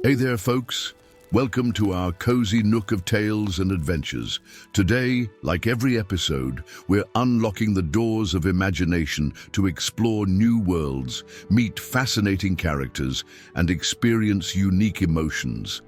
Hey there, folks. Welcome to our cozy nook of tales and adventures. Today, like every episode, we're unlocking the doors of imagination to explore new worlds, meet fascinating characters, and experience unique emotions.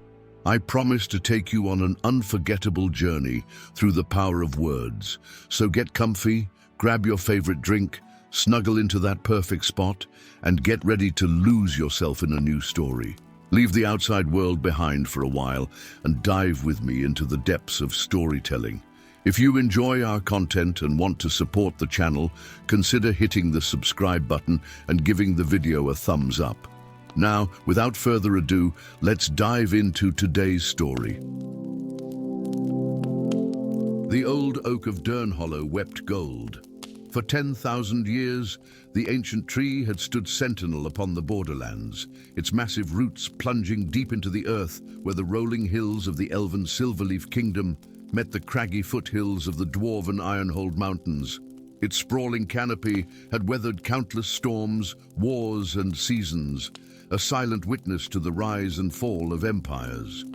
I promise to take you on an unforgettable journey through the power of words. So get comfy, grab your favorite drink, snuggle into that perfect spot, and get ready to lose yourself in a new story. Leave the outside world behind for a while and dive with me into the depths of storytelling. If you enjoy our content and want to support the channel, consider hitting the subscribe button and giving the video a thumbs up. Now, without further ado, let's dive into today's story. The old oak of Durnhollow wept gold. For 10,000 years, the ancient tree had stood sentinel upon the borderlands, its massive roots plunging deep into the earth where the rolling hills of the elven Silverleaf Kingdom met the craggy foothills of the dwarven Ironhold Mountains. Its sprawling canopy had weathered countless storms, wars, and seasons, a silent witness to the rise and fall of empires.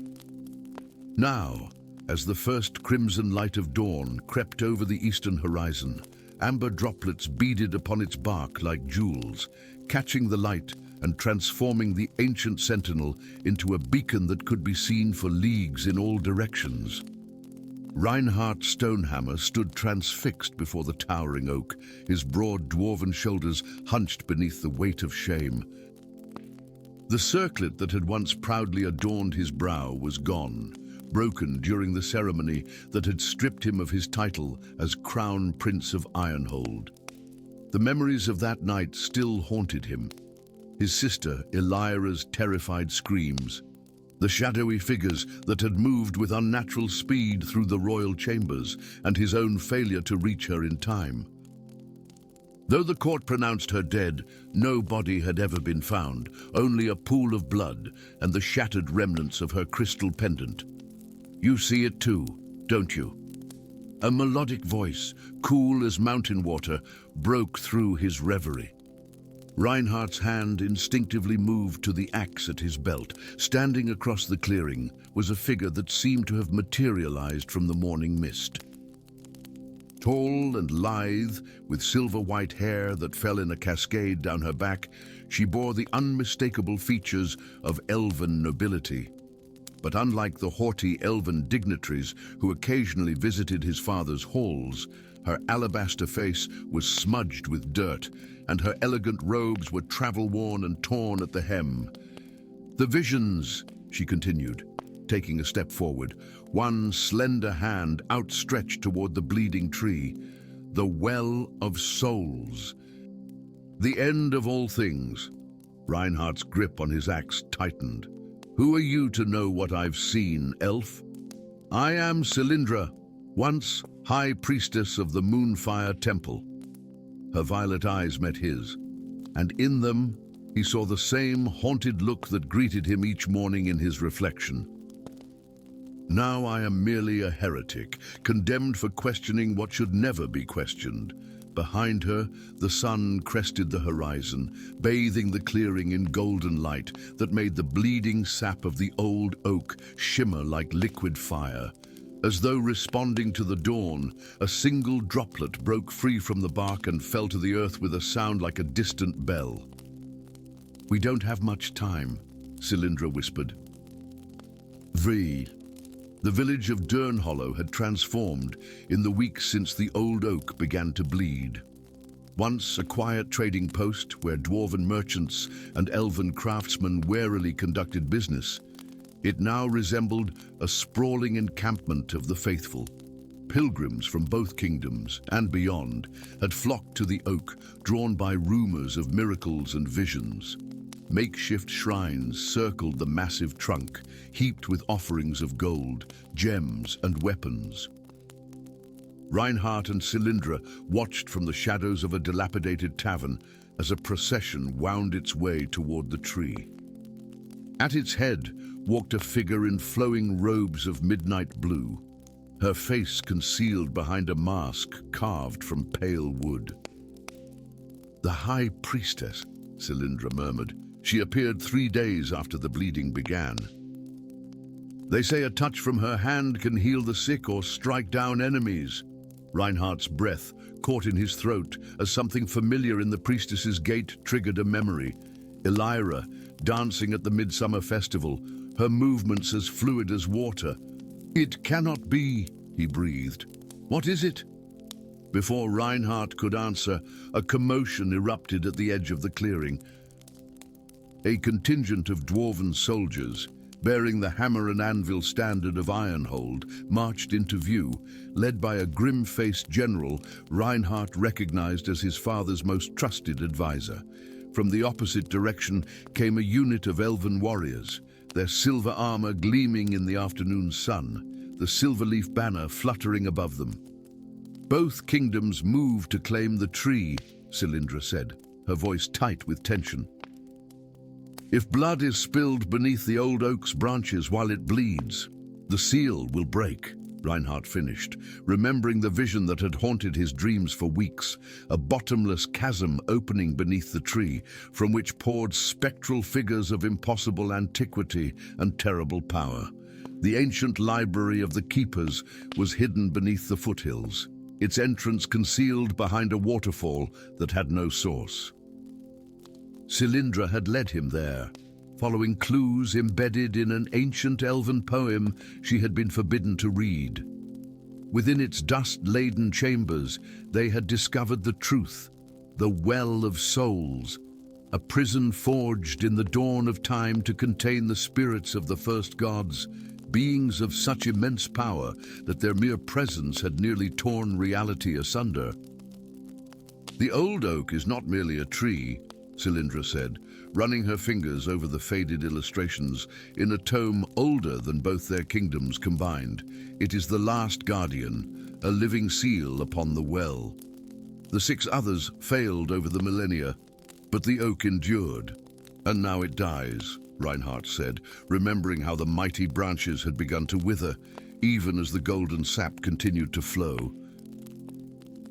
Now, as the first crimson light of dawn crept over the eastern horizon, amber droplets beaded upon its bark like jewels, catching the light and transforming the ancient sentinel into a beacon that could be seen for leagues in all directions. Reinhardt Stonehammer stood transfixed before the towering oak, his broad dwarven shoulders hunched beneath the weight of shame. The circlet that had once proudly adorned his brow was gone, broken during the ceremony that had stripped him of his title as Crown Prince of Ironhold. The memories of that night still haunted him. His sister Elira's terrified screams, the shadowy figures that had moved with unnatural speed through the royal chambers, and his own failure to reach her in time. Though the court pronounced her dead, no body had ever been found, only a pool of blood and the shattered remnants of her crystal pendant. You see it too, don't you? A melodic voice, cool as mountain water, broke through his reverie. Reinhardt's hand instinctively moved to the axe at his belt. Standing across the clearing was a figure that seemed to have materialized from the morning mist. Tall and lithe, with silver-white hair that fell in a cascade down her back, she bore the unmistakable features of elven nobility. But unlike the haughty elven dignitaries who occasionally visited his father's halls, her alabaster face was smudged with dirt, and her elegant robes were travel-worn and torn at the hem. "The visions," she continued, taking a step forward, one slender hand outstretched toward the bleeding tree. "The well of souls. The end of all things." Reinhardt's grip on his axe tightened. "Who are you to know what I've seen, elf? I am Cylindra, once High Priestess of the Moonfire Temple." Her violet eyes met his, and in them he saw the same haunted look that greeted him each morning in his reflection. "Now I am merely a heretic, condemned for questioning what should never be questioned." Behind her, the sun crested the horizon, bathing the clearing in golden light that made the bleeding sap of the old oak shimmer like liquid fire. As though responding to the dawn, a single droplet broke free from the bark and fell to the earth with a sound like a distant bell. "We don't have much time," Cylindra whispered. The village of Durnhollow had transformed in the weeks since the old oak began to bleed. Once a quiet trading post where dwarven merchants and elven craftsmen warily conducted business, it now resembled a sprawling encampment of the faithful. Pilgrims from both kingdoms and beyond had flocked to the oak, drawn by rumors of miracles and visions. Makeshift shrines circled the massive trunk, heaped with offerings of gold, gems, and weapons. Reinhardt and Cylindra watched from the shadows of a dilapidated tavern as a procession wound its way toward the tree. At its head walked a figure in flowing robes of midnight blue, her face concealed behind a mask carved from pale wood. "The High Priestess," Cylindra murmured. She appeared 3 days after the bleeding began. They say a touch from her hand can heal the sick or strike down enemies. Reinhardt's breath caught in his throat as something familiar in the priestess's gait triggered a memory. Elira, dancing at the midsummer festival, her movements as fluid as water. "It cannot be," he breathed. "What is it?" Before Reinhardt could answer, a commotion erupted at the edge of the clearing. A contingent of dwarven soldiers, bearing the hammer and anvil standard of Ironhold, marched into view, led by a grim-faced general Reinhardt recognized as his father's most trusted advisor. From the opposite direction came a unit of elven warriors, their silver armor gleaming in the afternoon sun, the silver-leaf banner fluttering above them. "Both kingdoms move to claim the tree," Cylindra said, her voice tight with tension. "If blood is spilled beneath the old oak's branches while it bleeds, the seal will break," Reinhardt finished, remembering the vision that had haunted his dreams for weeks, a bottomless chasm opening beneath the tree, from which poured spectral figures of impossible antiquity and terrible power. The ancient library of the Keepers was hidden beneath the foothills, its entrance concealed behind a waterfall that had no source. Cylindra had led him there, following clues embedded in an ancient elven poem she had been forbidden to read. Within its dust-laden chambers, they had discovered the truth, the Well of Souls, a prison forged in the dawn of time to contain the spirits of the first gods, beings of such immense power that their mere presence had nearly torn reality asunder. "The old oak is not merely a tree," Cylindra said, running her fingers over the faded illustrations in a tome older than both their kingdoms combined. "It is the last guardian, a living seal upon the well. The 6 others failed over the millennia, but the oak endured. And now it dies," Reinhardt said, remembering how the mighty branches had begun to wither, even as the golden sap continued to flow.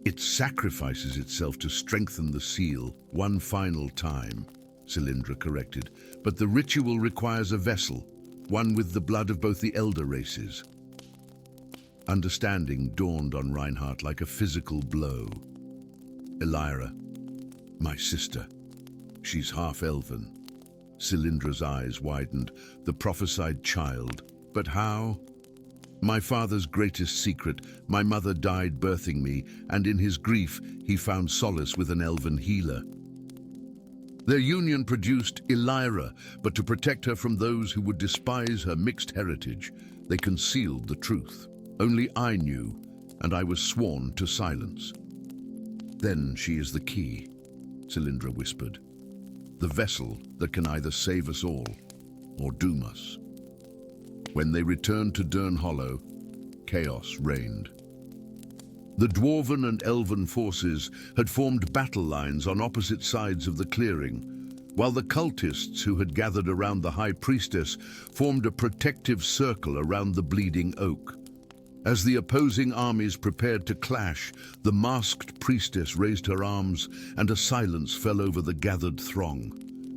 "It sacrifices itself to strengthen the seal one final time," Cylindra corrected, "but the ritual requires a vessel, one with the blood of both the elder races." Understanding dawned on Reinhardt like a physical blow. "Elira, my sister. She's half elven." Cylindra's eyes widened. "The prophesied child. But how?" "My father's greatest secret. My mother died birthing me, and in his grief he found solace with an elven healer. Their union produced Elira, but to protect her from those who would despise her mixed heritage, they concealed the truth. Only I knew, and I was sworn to silence." "Then she is the key," Cylindra whispered. "The vessel that can either save us all or doom us." When they returned to Dern Hollow, chaos reigned. The dwarven and elven forces had formed battle lines on opposite sides of the clearing, while the cultists who had gathered around the High Priestess formed a protective circle around the bleeding oak. As the opposing armies prepared to clash, the masked priestess raised her arms and a silence fell over the gathered throng.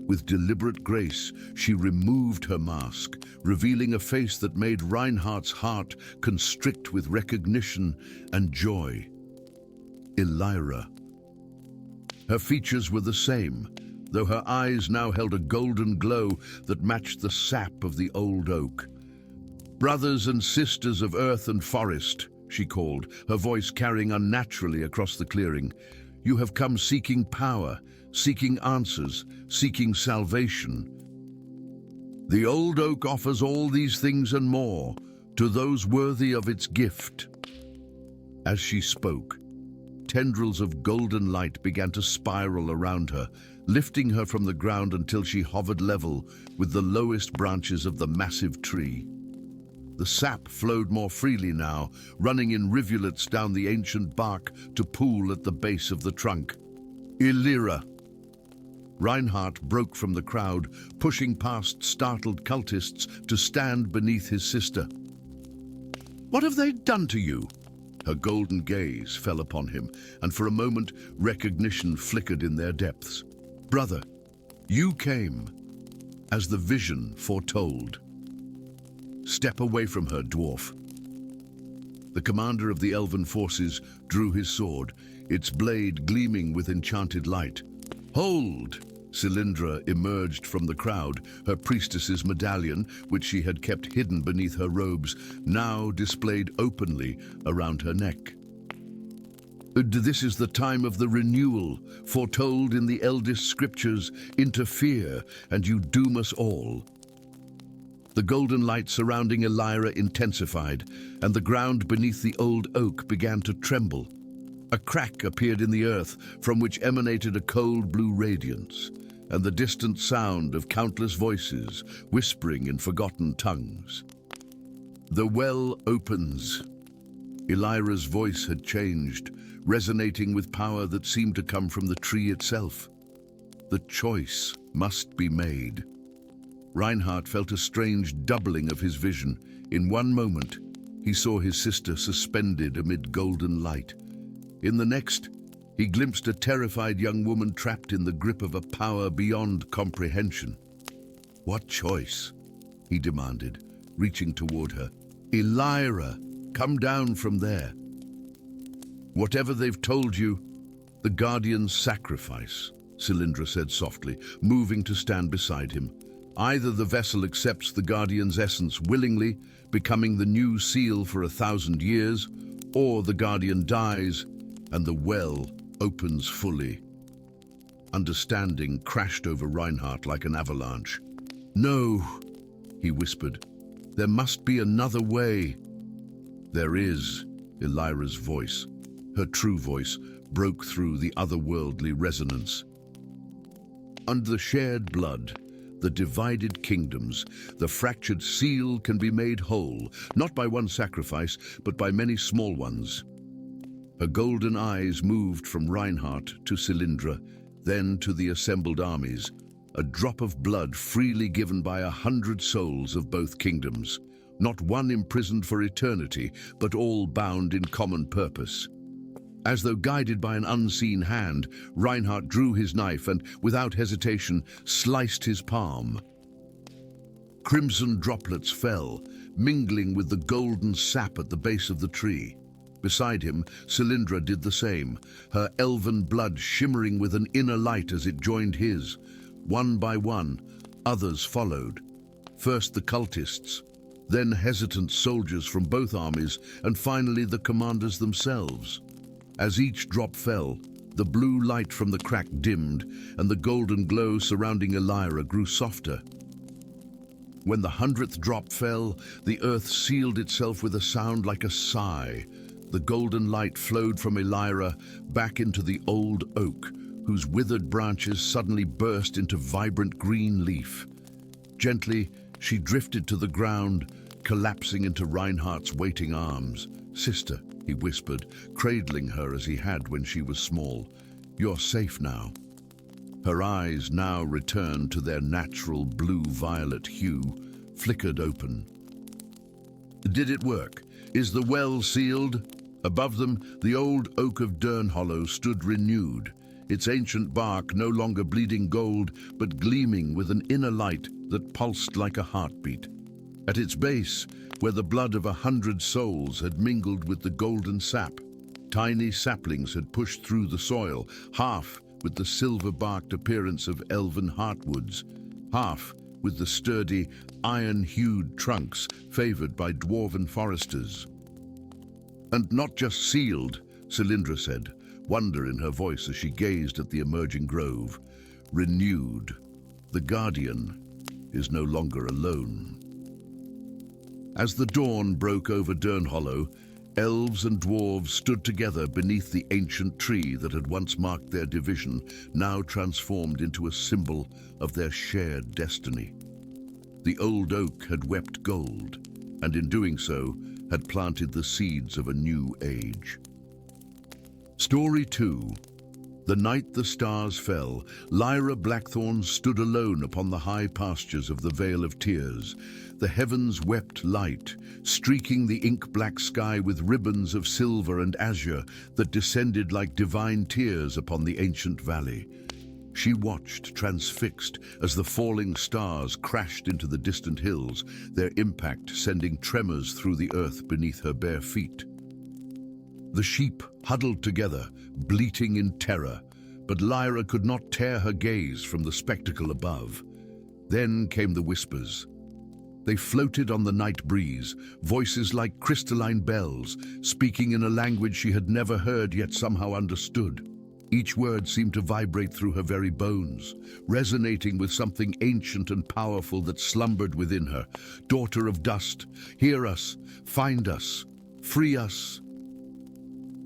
With deliberate grace, she removed her mask, revealing a face that made Reinhardt's heart constrict with recognition and joy. Elira. Her features were the same, though her eyes now held a golden glow that matched the sap of the old oak. "Brothers and sisters of earth and forest," she called, her voice carrying unnaturally across the clearing. "You have come seeking power, seeking answers, seeking salvation. The old oak offers all these things and more to those worthy of its gift." As she spoke, tendrils of golden light began to spiral around her, lifting her from the ground until she hovered level with the lowest branches of the massive tree. The sap flowed more freely now, running in rivulets down the ancient bark to pool at the base of the trunk. "Elira." Reinhardt broke from the crowd, pushing past startled cultists to stand beneath his sister. "What have they done to you?" Her golden gaze fell upon him, and for a moment recognition flickered in their depths. "Brother, you came, as the vision foretold. "Step away from her, dwarf." The commander of the elven forces drew his sword, its blade gleaming with enchanted light. "Hold!" Cylindra emerged from the crowd, her priestess's medallion, which she had kept hidden beneath her robes, now displayed openly around her neck. "This is the time of the renewal, foretold in the eldest scriptures. Interfere, and you doom us all." The golden light surrounding Elira intensified, and the ground beneath the old oak began to tremble. A crack appeared in the earth, from which emanated a cold blue radiance, and the distant sound of countless voices whispering in forgotten tongues. "The well opens." Elira's voice had changed, resonating with power that seemed to come from the tree itself. The choice must be made. Reinhardt felt a strange doubling of his vision. In one moment, he saw his sister suspended amid golden light. In the next, he glimpsed a terrified young woman trapped in the grip of a power beyond comprehension. "What choice?" he demanded, reaching toward her. "Elira, come down from there. Whatever they've told you, the Guardian's sacrifice," Cylindra said softly, moving to stand beside him. "Either the vessel accepts the Guardian's essence willingly, becoming the new seal for 1,000 years, or the Guardian dies and the well opens fully." Understanding crashed over Reinhardt like an avalanche. "No," he whispered. "There must be another way." "There is," Elira's voice, her true voice, broke through the otherworldly resonance. "Under the shared blood, the divided kingdoms, the fractured seal can be made whole, not by one sacrifice, but by many small ones." Her golden eyes moved from Reinhardt to Cylindra, then to the assembled armies, a drop of blood freely given by 100 souls of both kingdoms, not one imprisoned for eternity, but all bound in common purpose. As though guided by an unseen hand, Reinhardt drew his knife and, without hesitation, sliced his palm. Crimson droplets fell, mingling with the golden sap at the base of the tree. Beside him, Cylindra did the same, her elven blood shimmering with an inner light as it joined his. One by one, others followed. First the cultists, then hesitant soldiers from both armies, and finally the commanders themselves. As each drop fell, the blue light from the crack dimmed, and the golden glow surrounding Elira grew softer. When the 100th drop fell, the earth sealed itself with a sound like a sigh. The golden light flowed from Elira back into the old oak, whose withered branches suddenly burst into vibrant green leaf. Gently, she drifted to the ground, collapsing into Reinhardt's waiting arms. "Sister," he whispered, cradling her as he had when she was small. "You're safe now." Her eyes, now returned to their natural blue-violet hue, flickered open. "Did it work? Is the well sealed?" Above them, the old oak of Durnhollow stood renewed, its ancient bark no longer bleeding gold, but gleaming with an inner light that pulsed like a heartbeat. At its base, where the blood of 100 souls had mingled with the golden sap, tiny saplings had pushed through the soil, half with the silver-barked appearance of elven heartwoods, half with the sturdy, iron-hued trunks favored by dwarven foresters. "And not just sealed," Cylindra said, wonder in her voice as she gazed at the emerging grove. "Renewed. The Guardian is no longer alone." As the dawn broke over Durnhollow, elves and dwarves stood together beneath the ancient tree that had once marked their division, now transformed into a symbol of their shared destiny. The old oak had wept gold, and in doing so, had planted the seeds of a new age. Story 2. The night the stars fell, Lyra Blackthorn stood alone upon the high pastures of the Vale of Tears. The heavens wept light, streaking the ink-black sky with ribbons of silver and azure that descended like divine tears upon the ancient valley. She watched, transfixed, as the falling stars crashed into the distant hills, their impact sending tremors through the earth beneath her bare feet. The sheep huddled together, bleating in terror, but Lyra could not tear her gaze from the spectacle above. Then came the whispers. They floated on the night breeze, voices like crystalline bells, speaking in a language she had never heard yet somehow understood. Each word seemed to vibrate through her very bones, resonating with something ancient and powerful that slumbered within her. Daughter of dust, hear us, find us, free us.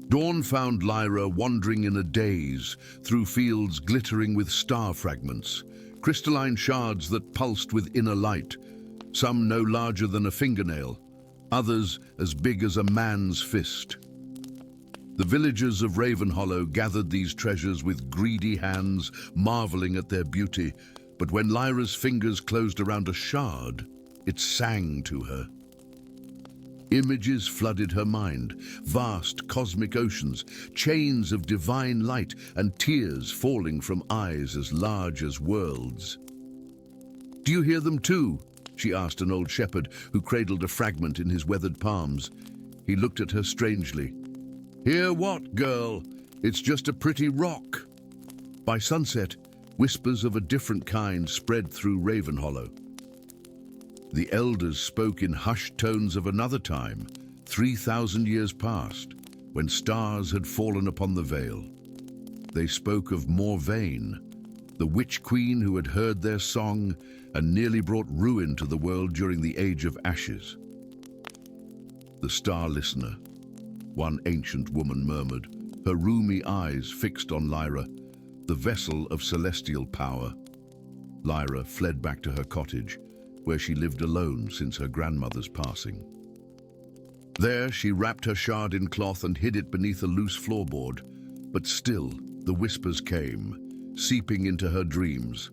Dawn found Lyra wandering in a daze through fields glittering with star fragments, crystalline shards that pulsed with inner light, some no larger than a fingernail, others as big as a man's fist. The villagers of Ravenhollow gathered these treasures with greedy hands, marveling at their beauty, but when Lyra's fingers closed around a shard, it sang to her. Images flooded her mind, vast cosmic oceans, chains of divine light, and tears falling from eyes as large as worlds. "Do you hear them too?" she asked an old shepherd who cradled a fragment in his weathered palms. He looked at her strangely. "Hear what, girl? It's just a pretty rock." By sunset, whispers of a different kind spread through Ravenhollow. The elders spoke in hushed tones of another time, 3,000 years past, when stars had fallen upon the vale. They spoke of Morvain, the witch queen who had heard their song and nearly brought ruin to the world during the Age of Ashes. "The star listener," one ancient woman murmured, her rheumy eyes fixed on Lyra, the vessel of celestial power. Lyra fled back to her cottage, where she lived alone since her grandmother's passing. There she wrapped her shard in cloth and hid it beneath a loose floorboard, but still the whispers came, seeping into her dreams.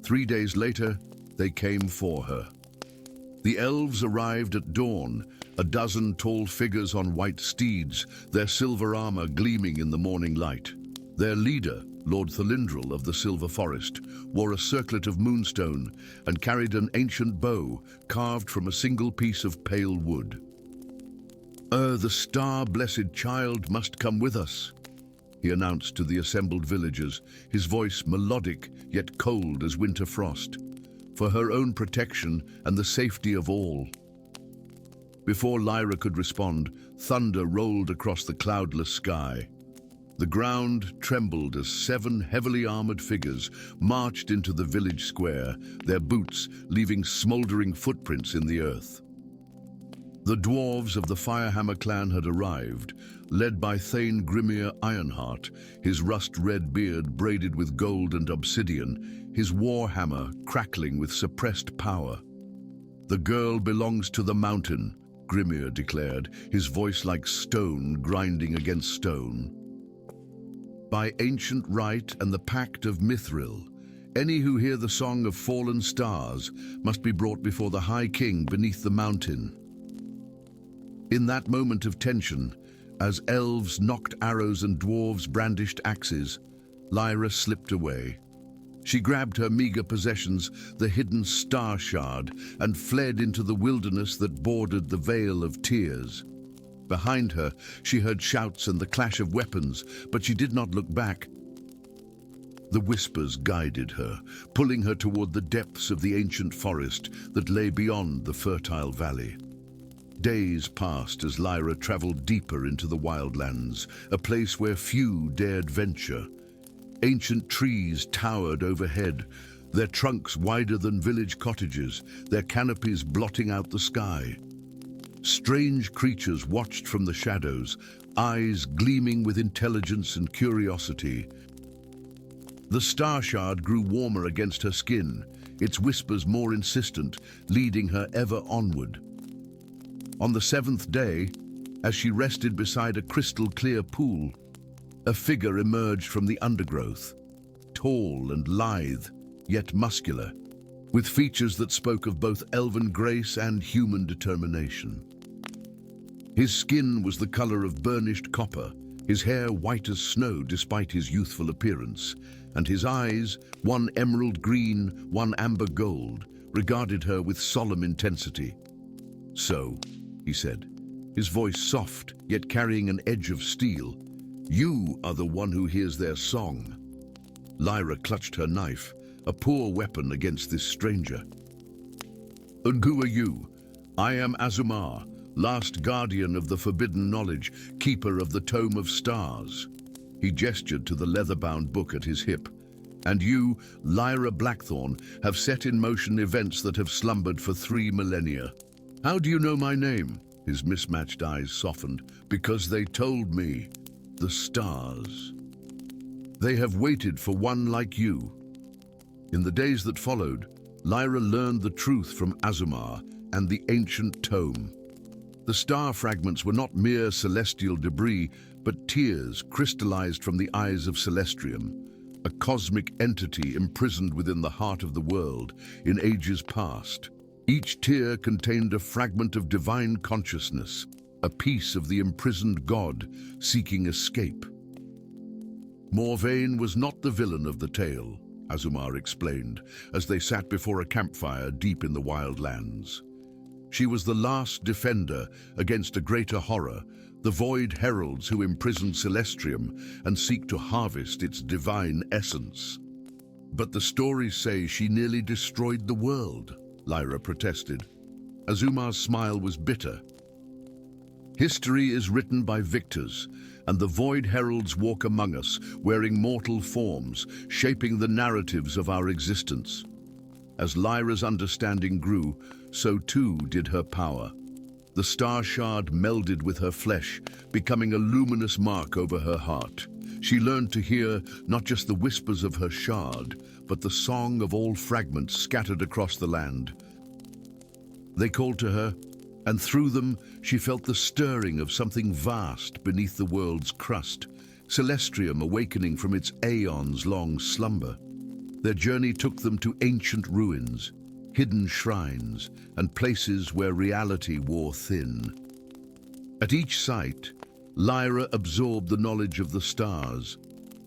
3 days later, they came for her. The elves arrived at dawn, a dozen tall figures on white steeds, their silver armor gleaming in the morning light. Their leader, Lord Thilindril of the Silver Forest, wore a circlet of moonstone and carried an ancient bow carved from a single piece of pale wood. The star-blessed child must come with us," he announced to the assembled villagers, his voice melodic yet cold as winter frost, "for her own protection and the safety of all." Before Lyra could respond, thunder rolled across the cloudless sky. The ground trembled as 7 heavily armored figures marched into the village square, their boots leaving smoldering footprints in the earth. The dwarves of the Firehammer clan had arrived, led by Thane Grimir Ironheart, his rust-red beard braided with gold and obsidian, his war hammer crackling with suppressed power. "The girl belongs to the mountain," Grimir declared, his voice like stone grinding against stone. "By ancient rite and the Pact of Mithril, any who hear the song of fallen stars must be brought before the High King beneath the mountain." In that moment of tension, as elves knocked arrows and dwarves brandished axes, Lyra slipped away. She grabbed her meager possessions, the hidden star shard, and fled into the wilderness that bordered the Vale of Tears. Behind her, she heard shouts and the clash of weapons, but she did not look back. The whispers guided her, pulling her toward the depths of the ancient forest that lay beyond the fertile valley. Days passed as Lyra traveled deeper into the wildlands, a place where few dared venture. Ancient trees towered overhead, their trunks wider than village cottages, their canopies blotting out the sky. Strange creatures watched from the shadows, eyes gleaming with intelligence and curiosity. The star shard grew warmer against her skin, its whispers more insistent, leading her ever onward. On the 7th day, as she rested beside a crystal-clear pool, a figure emerged from the undergrowth, tall and lithe, yet muscular, with features that spoke of both elven grace and human determination. His skin was the color of burnished copper, his hair white as snow despite his youthful appearance, and his eyes, one emerald green, one amber gold, regarded her with solemn intensity. "So," he said, his voice soft, yet carrying an edge of steel, "you are the one who hears their song." Lyra clutched her knife, a poor weapon against this stranger. "And who are you?" "I am Azumar, last guardian of the forbidden knowledge, keeper of the Tome of Stars." He gestured to the leather-bound book at his hip. "And you, Lyra Blackthorn, have set in motion events that have slumbered for 3 millennia. How do you know my name?" His mismatched eyes softened. "Because they told me. The stars. They have waited for one like you." In the days that followed, Lyra learned the truth from Azumar and the ancient tome. The star fragments were not mere celestial debris, but tears crystallized from the eyes of Celestium, a cosmic entity imprisoned within the heart of the world in ages past. Each tear contained a fragment of divine consciousness, a piece of the imprisoned god seeking escape. Morvain was not the villain of the tale, Azumar explained, as they sat before a campfire deep in the wild lands. She was the last defender against a greater horror, the void heralds who imprison Celestium and seek to harvest its divine essence. "But the stories say she nearly destroyed the world," Lyra protested. Azumar's smile was bitter. "History is written by victors, and the void heralds walk among us, wearing mortal forms, shaping the narratives of our existence." As Lyra's understanding grew, so too did her power. The star shard melded with her flesh, becoming a luminous mark over her heart. She learned to hear not just the whispers of her shard, but the song of all fragments scattered across the land. They called to her, and through them she felt the stirring of something vast beneath the world's crust, Celestium awakening from its aeons-long slumber. Their journey took them to ancient ruins, hidden shrines, and places where reality wore thin. At each site, Lyra absorbed the knowledge of the stars,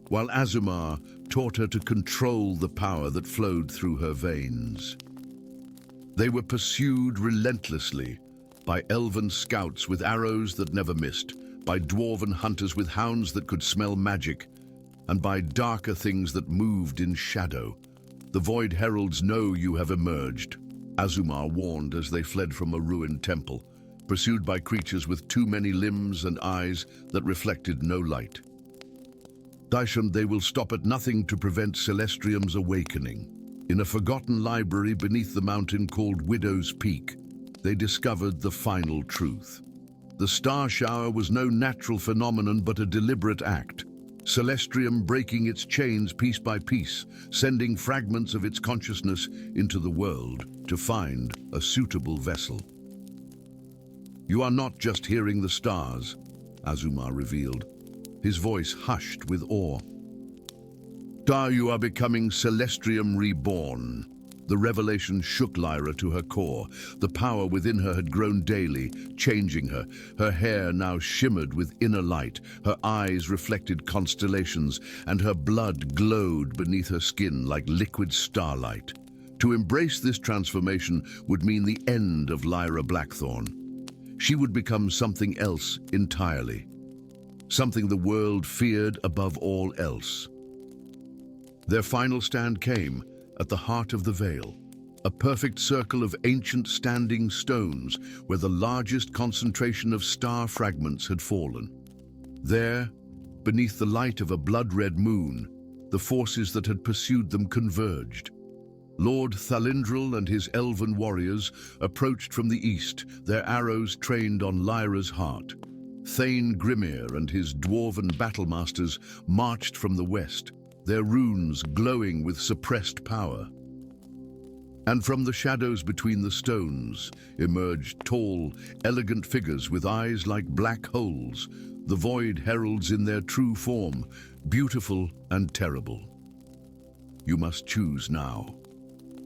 while Azumar taught her to control the power that flowed through her veins. They were pursued relentlessly by elven scouts with arrows that never missed, by dwarven hunters with hounds that could smell magic, and by darker things that moved in shadow. "The Void Heralds know you have emerged," Azumar warned as they fled from a ruined temple, pursued by creatures with too many limbs and eyes that reflected no light. "Daisham, they will stop at nothing to prevent Celestium's awakening." In a forgotten library beneath the mountain called Widow's Peak, they discovered the final truth. The star shower was no natural phenomenon but a deliberate act, Celestium breaking its chains piece by piece, sending fragments of its consciousness into the world to find a suitable vessel. "You are not just hearing the stars," Azumar revealed, his voice hushed with awe. "You are becoming Celestium reborn." The revelation shook Lyra to her core. The power within her had grown daily, changing her. Her hair now shimmered with inner light, her eyes reflected constellations, and her blood glowed beneath her skin like liquid starlight. To embrace this transformation would mean the end of Lyra Blackthorn. She would become something else entirely, something the world feared above all else. Their final stand came at the heart of the Vale, a perfect circle of ancient standing stones where the largest concentration of star fragments had fallen. There, beneath the light of a blood-red moon, the forces that had pursued them converged. Lord Thalindril and his elven warriors approached from the east, their arrows trained on Lyra's heart. Thane Grimir and his dwarven battlemasters marched from the west, their runes glowing with suppressed power. And from the shadows between the stones emerged tall, elegant figures with eyes like black holes, the void heralds in their true form, beautiful and terrible. "You must choose now,"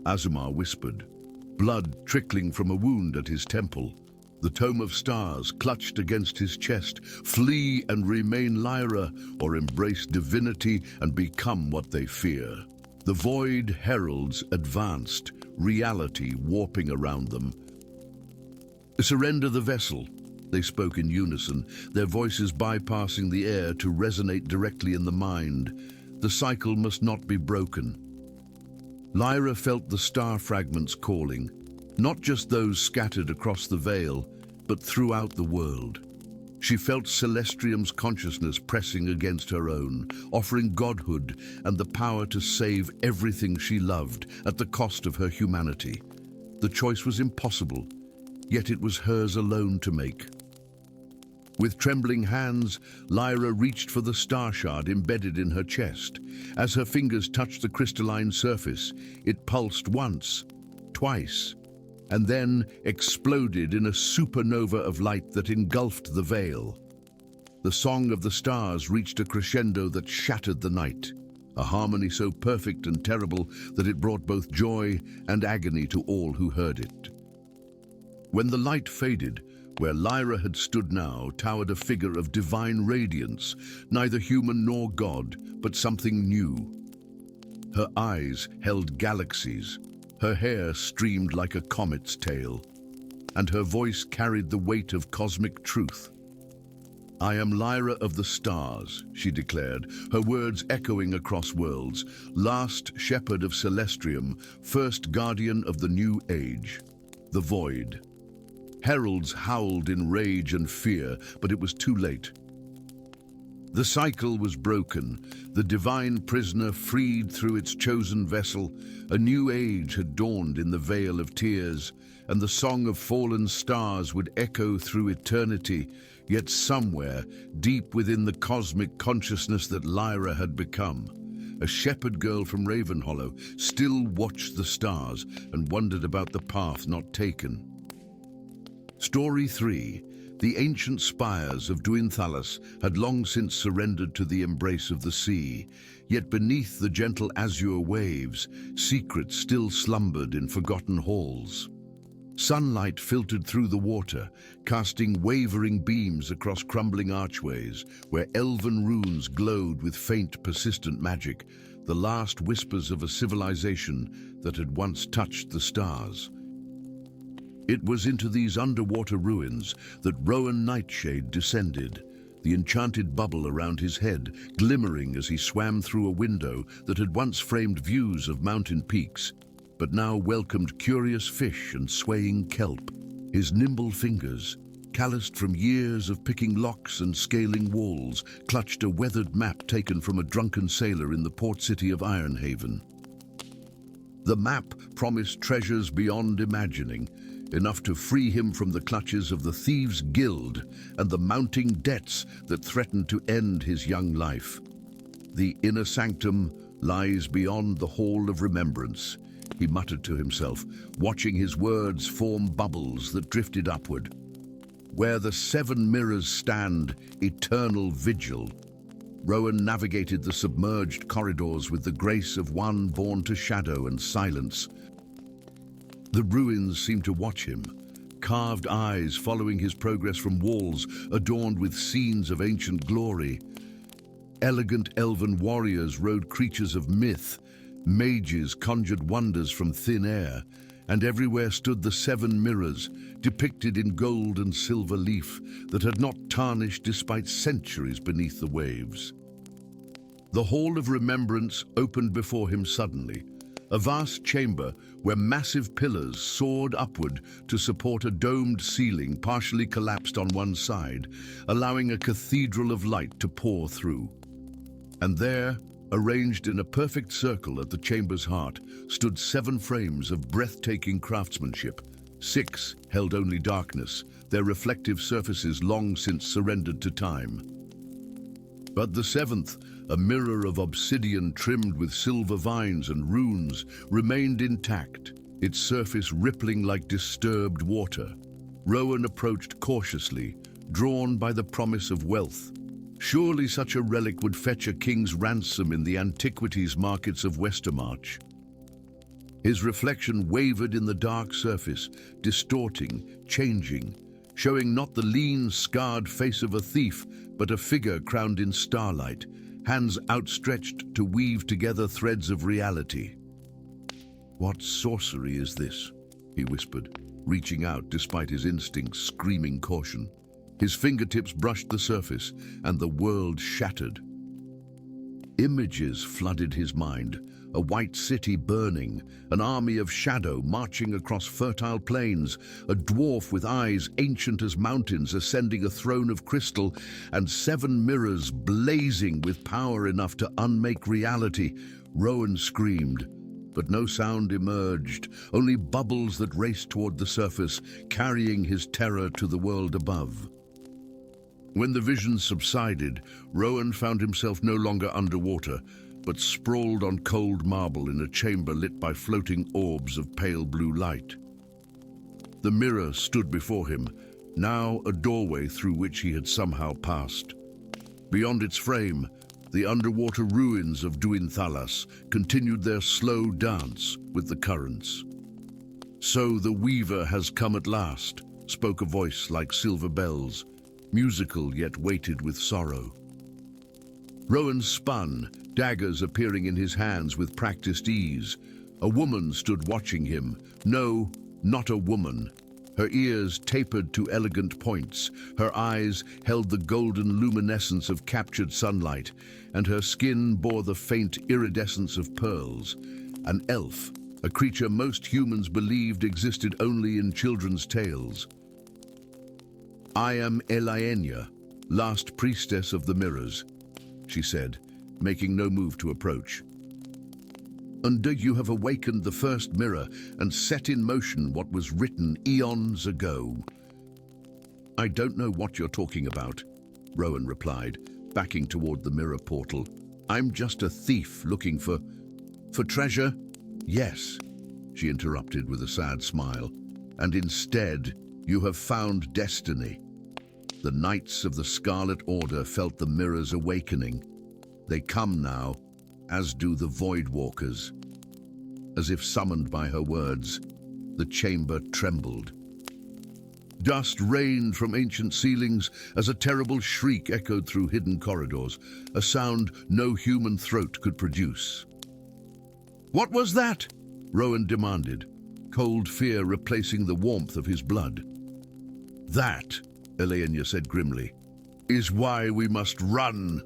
Azumar whispered, blood trickling from a wound at his temple. The tome of stars clutched against his chest. Flee and remain Lyra, or embrace divinity and become what they fear. The void heralds advanced, reality warping around them. Surrender the vessel, they spoke in unison, their voices bypassing the air to resonate directly in the mind. The cycle must not be broken. Lyra felt the star fragments calling, not just those scattered across the veil, but throughout the world. She felt Celestrium's consciousness pressing against her own, offering godhood and the power to save everything she loved at the cost of her humanity. The choice was impossible, yet it was hers alone to make. With trembling hands, Lyra reached for the star shard embedded in her chest. As her fingers touched the crystalline surface, it pulsed once, twice, and then exploded in a supernova of light that engulfed the veil. The song of the stars reached a crescendo that shattered the night, a harmony so perfect and terrible that it brought both joy and agony to all who heard it. When the light faded, where Lyra had stood now towered a figure of divine radiance, neither human nor god, but something new. Her eyes held galaxies, her hair streamed like a comet's tail, and her voice carried the weight of cosmic truth. "I am Lyra of the stars," she declared, her words echoing across worlds, last shepherd of Celestrium, first guardian of the new age, the void. Heralds howled in rage and fear, but it was too late. The cycle was broken, the divine prisoner freed through its chosen vessel. A new age had dawned in the Vale of Tears, and the song of fallen stars would echo through eternity. Yet somewhere, deep within the cosmic consciousness that Lyra had become, a shepherd girl from Ravenhollow still watched the stars and wondered about the path not taken. Story 3. The ancient spires of Duinthalas had long since surrendered to the embrace of the sea, yet beneath the gentle azure waves, secrets still slumbered in forgotten halls. Sunlight filtered through the water, casting wavering beams across crumbling archways, where elven runes glowed with faint, persistent magic, the last whispers of a civilization that had once touched the stars. It was into these underwater ruins that Rowan Nightshade descended, the enchanted bubble around his head glimmering as he swam through a window that had once framed views of mountain peaks, but now welcomed curious fish and swaying kelp. His nimble fingers, calloused from years of picking locks and scaling walls, clutched a weathered map taken from a drunken sailor in the port city of Ironhaven. The map promised treasures beyond imagining, enough to free him from the clutches of the Thieves' Guild and the mounting debts that threatened to end his young life. "The inner sanctum lies beyond the Hall of Remembrance," he muttered to himself, watching his words form bubbles that drifted upward. "Where the 7 mirrors stand, eternal vigil." Rowan navigated the submerged corridors with the grace of one born to shadow and silence. The ruins seemed to watch him, carved eyes following his progress from walls adorned with scenes of ancient glory. Elegant elven warriors rode creatures of myth, mages conjured wonders from thin air, and everywhere stood the 7 mirrors, depicted in gold and silver leaf that had not tarnished despite centuries beneath the waves. The Hall of Remembrance opened before him suddenly, a vast chamber where massive pillars soared upward to support a domed ceiling partially collapsed on one side, allowing a cathedral of light to pour through. And there, arranged in a perfect circle at the chamber's heart, stood 7 frames of breathtaking craftsmanship. 6 held only darkness, their reflective surfaces long since surrendered to time. But the 7th, a mirror of obsidian trimmed with silver vines and runes, remained intact, its surface rippling like disturbed water. Rowan approached cautiously, drawn by the promise of wealth. Surely such a relic would fetch a king's ransom in the antiquities markets of Westermarch. His reflection wavered in the dark surface, distorting, changing, showing not the lean, scarred face of a thief, but a figure crowned in starlight, hands outstretched to weave together threads of reality. "What sorcery is this?" he whispered, reaching out despite his instincts screaming caution. His fingertips brushed the surface, and the world shattered. Images flooded his mind, a white city burning, an army of shadow marching across fertile plains, a dwarf with eyes ancient as mountains ascending a throne of crystal, and 7 mirrors blazing with power enough to unmake reality. Rowan screamed, but no sound emerged, only bubbles that raced toward the surface, carrying his terror to the world above. When the vision subsided, Rowan found himself no longer underwater, but sprawled on cold marble in a chamber lit by floating orbs of pale blue light. The mirror stood before him, now a doorway through which he had somehow passed. Beyond its frame, the underwater ruins of Duinthalas continued their slow dance with the currents. "So the Weaver has come at last," spoke a voice like silver bells, musical yet weighted with sorrow. Rowan spun, daggers appearing in his hands with practiced ease. A woman stood watching him. No, not a woman. Her ears tapered to elegant points, her eyes held the golden luminescence of captured sunlight, and her skin bore the faint iridescence of pearls. An elf, a creature most humans believed existed only in children's tales. "I am Elaenia, last priestess of the mirrors," she said, making no move to approach. "And you have awakened the first mirror and set in motion what was written eons ago." "I don't know what you're talking about," Rowan replied, backing toward the mirror portal. "I'm just a thief looking for treasure?" "Yes," she interrupted with a sad smile, "and instead you have found destiny." The Knights of the Scarlet Order felt the mirror's awakening. They come now, as do the Void Walkers. As if summoned by her words, the chamber trembled. Dust rained from ancient ceilings as a terrible shriek echoed through hidden corridors, a sound no human throat could produce. "What was that?" Rowan demanded, cold fear replacing the warmth of his blood. "That," Elaenia said grimly, "is why we must run."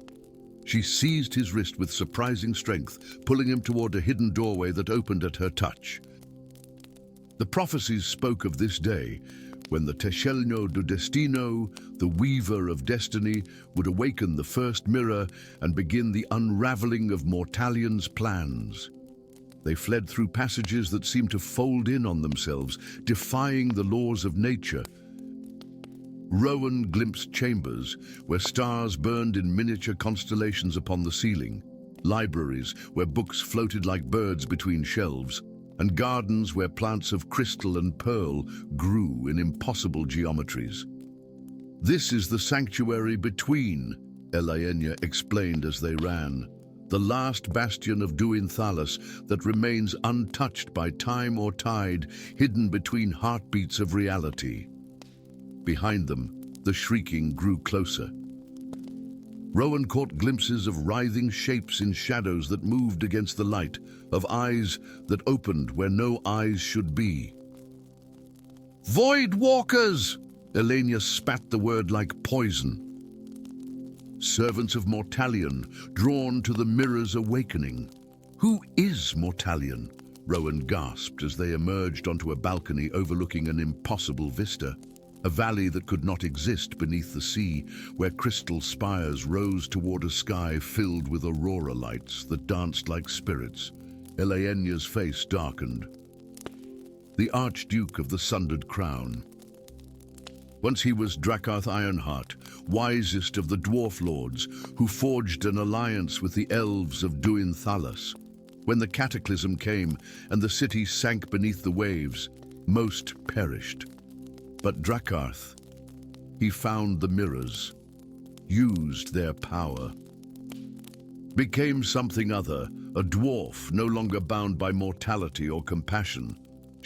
She seized his wrist with surprising strength, pulling him toward a hidden doorway that opened at her touch. The prophecies spoke of this day, when the Teshelno do Destino, the Weaver of Destiny, would awaken the first mirror and begin the unraveling of Mortalian's plans. They fled through passages that seemed to fold in on themselves, defying the laws of nature. Rowan glimpsed chambers where stars burned in miniature constellations upon the ceiling, libraries where books floated like birds between shelves, and gardens where plants of crystal and pearl grew in impossible geometries. "This is the sanctuary between," Elaenia explained as they ran, "the last bastion of Duinthalas that remains untouched by time or tide, hidden between heartbeats of reality." Behind them, the shrieking grew closer. Rowan caught glimpses of writhing shapes in shadows that moved against the light, of eyes that opened where no eyes should be. "Void Walkers!" Elaenia spat the word like poison. "Servants of Mortalion, drawn to the mirror's awakening." "Who is Mortalion?" Rowan gasped as they emerged onto a balcony overlooking an impossible vista. A valley that could not exist beneath the sea, where crystal spires rose toward a sky filled with aurora lights that danced like spirits. Elaenia's face darkened. The Archduke of the Sundered Crown. Once he was Drakarth Ironheart, wisest of the Dwarf Lords, who forged an alliance with the Elves of Duinthalas. When the cataclysm came and the city sank beneath the waves, most perished. But Drakarth, he found the mirrors, used their power, became something other, a dwarf no longer bound by mortality or compassion.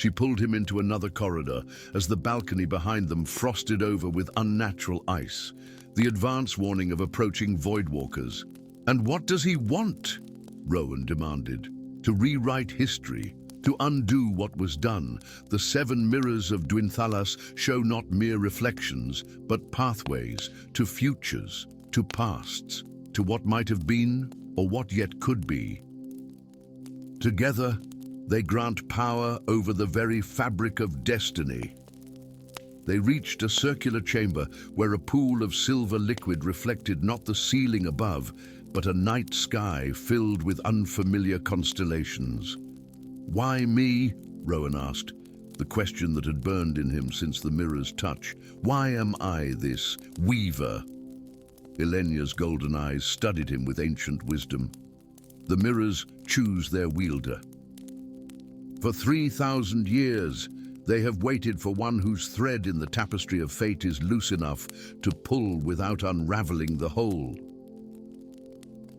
She pulled him into another corridor as the balcony behind them frosted over with unnatural ice, the advance warning of approaching voidwalkers. "And what does he want?" Rowan demanded. "To rewrite history, to undo what was done. The 7 mirrors of Dwinthalas show not mere reflections, but pathways to futures, to pasts, to what might have been or what yet could be. Together, they grant power over the very fabric of destiny." They reached a circular chamber where a pool of silver liquid reflected not the ceiling above, but a night sky filled with unfamiliar constellations. "Why me?" Rowan asked, the question that had burned in him since the mirror's touch. "Why am I this weaver?" Elenia's golden eyes studied him with ancient wisdom. "The mirrors choose their wielder. For 3,000 years, they have waited for one whose thread in the tapestry of fate is loose enough to pull without unraveling the whole."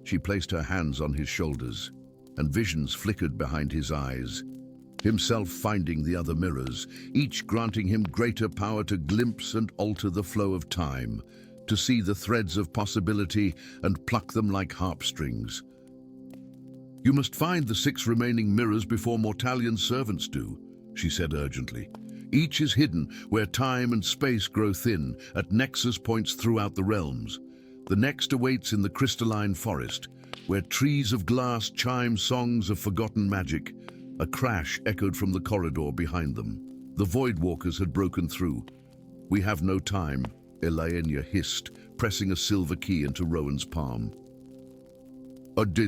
She placed her hands on his shoulders, and visions flickered behind his eyes. Himself finding the other mirrors, each granting him greater power to glimpse and alter the flow of time, to see the threads of possibility and pluck them like harp strings. "You must find the 6 remaining mirrors before Mortalian's servants do," she said urgently. "Each is hidden where time and space grow thin, at nexus points throughout the realms. The next awaits in the crystalline forest, where trees of glass chime songs of forgotten magic." A crash echoed from the corridor behind them. The Voidwalkers had broken through. "We have no time," Elenia hissed, pressing a silver key into Rowan's palm.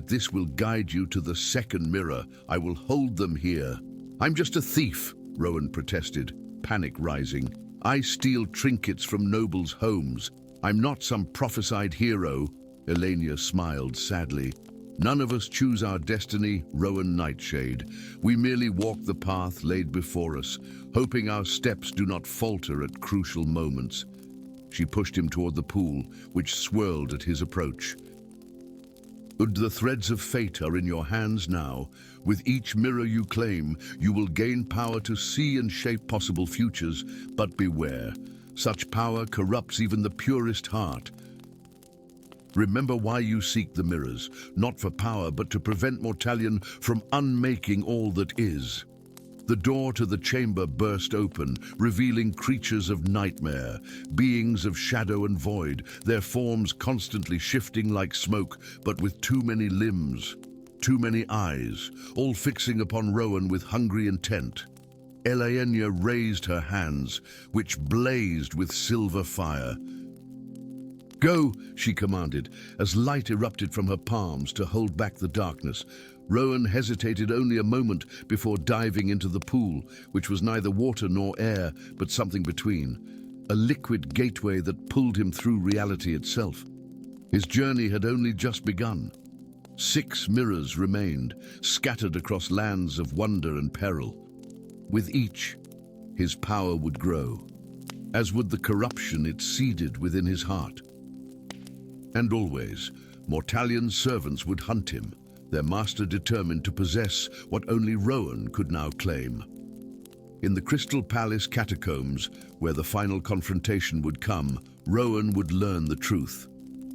This will guide you to the second mirror. I will hold them here." "I'm just a thief," Rowan protested, panic rising. "I steal trinkets from nobles' homes. I'm not some prophesied hero." Elenia smiled sadly. "None of us choose our destiny, Rowan Nightshade. We merely walk the path laid before us, hoping our steps do not falter at crucial moments." She pushed him toward the pool, which swirled at his approach. "The threads of fate are in your hands now. With each mirror you claim, you will gain power to see and shape possible futures. But beware, such power corrupts even the purest heart. Remember why you seek the mirrors, not for power, but to prevent Mortalion from unmaking all that is." The door to the chamber burst open, revealing creatures of nightmare, beings of shadow and void, their forms constantly shifting like smoke, but with too many limbs, too many eyes, all fixing upon Rowan with hungry intent. Elenia raised her hands, which blazed with silver fire. "Go," she commanded, as light erupted from her palms to hold back the darkness. Rowan hesitated only a moment before diving into the pool, which was neither water nor air, but something between, a liquid gateway that pulled him through reality itself. His journey had only just begun. 6 mirrors remained, scattered across lands of wonder and peril. With each, his power would grow, as would the corruption it seeded within his heart. And always, Mortalion's servants would hunt him, their master determined to possess what only Rowan could now claim. In the Crystal Palace catacombs, where the final confrontation would come, Rowan would learn the truth.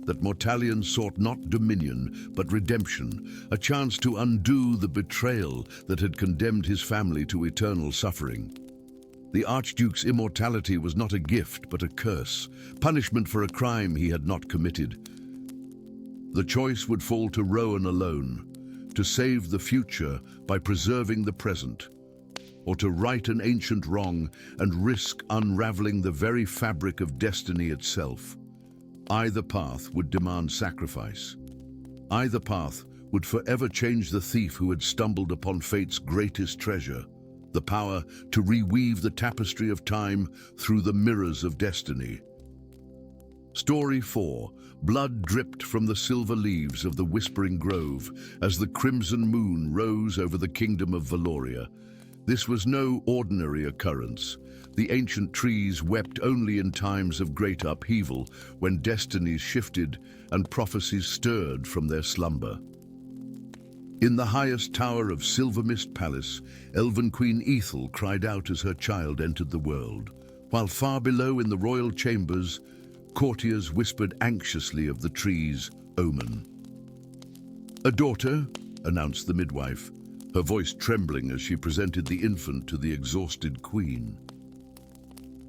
That Mortalion sought not dominion, but redemption, a chance to undo the betrayal that had condemned his family to eternal suffering. The Archduke's immortality was not a gift, but a curse, punishment for a crime he had not committed. The choice would fall to Rowan alone, to save the future by preserving the present, or to right an ancient wrong and risk unraveling the very fabric of destiny itself. Either path would demand sacrifice. Either path would forever change the thief who had stumbled upon fate's greatest treasure, the power to reweave the tapestry of time through the mirrors of destiny. Story 4. Blood dripped from the silver leaves of the Whispering Grove as the crimson moon rose over the kingdom of Valoria. This was no ordinary occurrence. The ancient trees wept only in times of great upheaval, when destinies shifted and prophecies stirred from their slumber. In the highest tower of Silver Mist Palace, elven Queen Ethel cried out as her child entered the world, while far below in the royal chambers, courtiers whispered anxiously of the tree's omen. "A daughter," announced the midwife, her voice trembling as she presented the infant to the exhausted queen.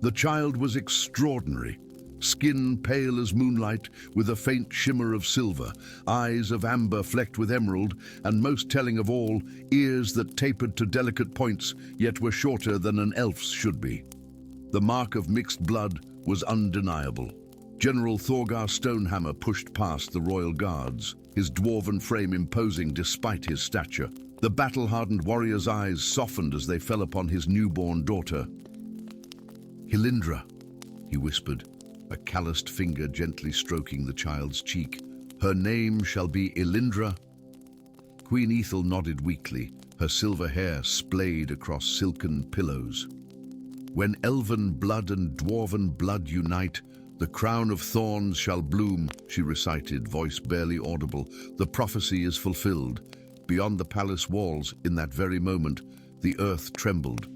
The child was extraordinary, skin pale as moonlight with a faint shimmer of silver, eyes of amber flecked with emerald, and most telling of all, ears that tapered to delicate points yet were shorter than an elf's should be. The mark of mixed blood was undeniable. General Thorgar Stonehammer pushed past the royal guards, his dwarven frame imposing despite his stature. The battle-hardened warrior's eyes softened as they fell upon his newborn daughter. "Hilindra," he whispered, a calloused finger gently stroking the child's cheek. "Her name shall be Elindra." Queen Ethel nodded weakly, her silver hair splayed across silken pillows. "When elven blood and dwarven blood unite, the crown of thorns shall bloom," she recited, voice barely audible. "The prophecy is fulfilled." Beyond the palace walls, in that very moment, the earth trembled.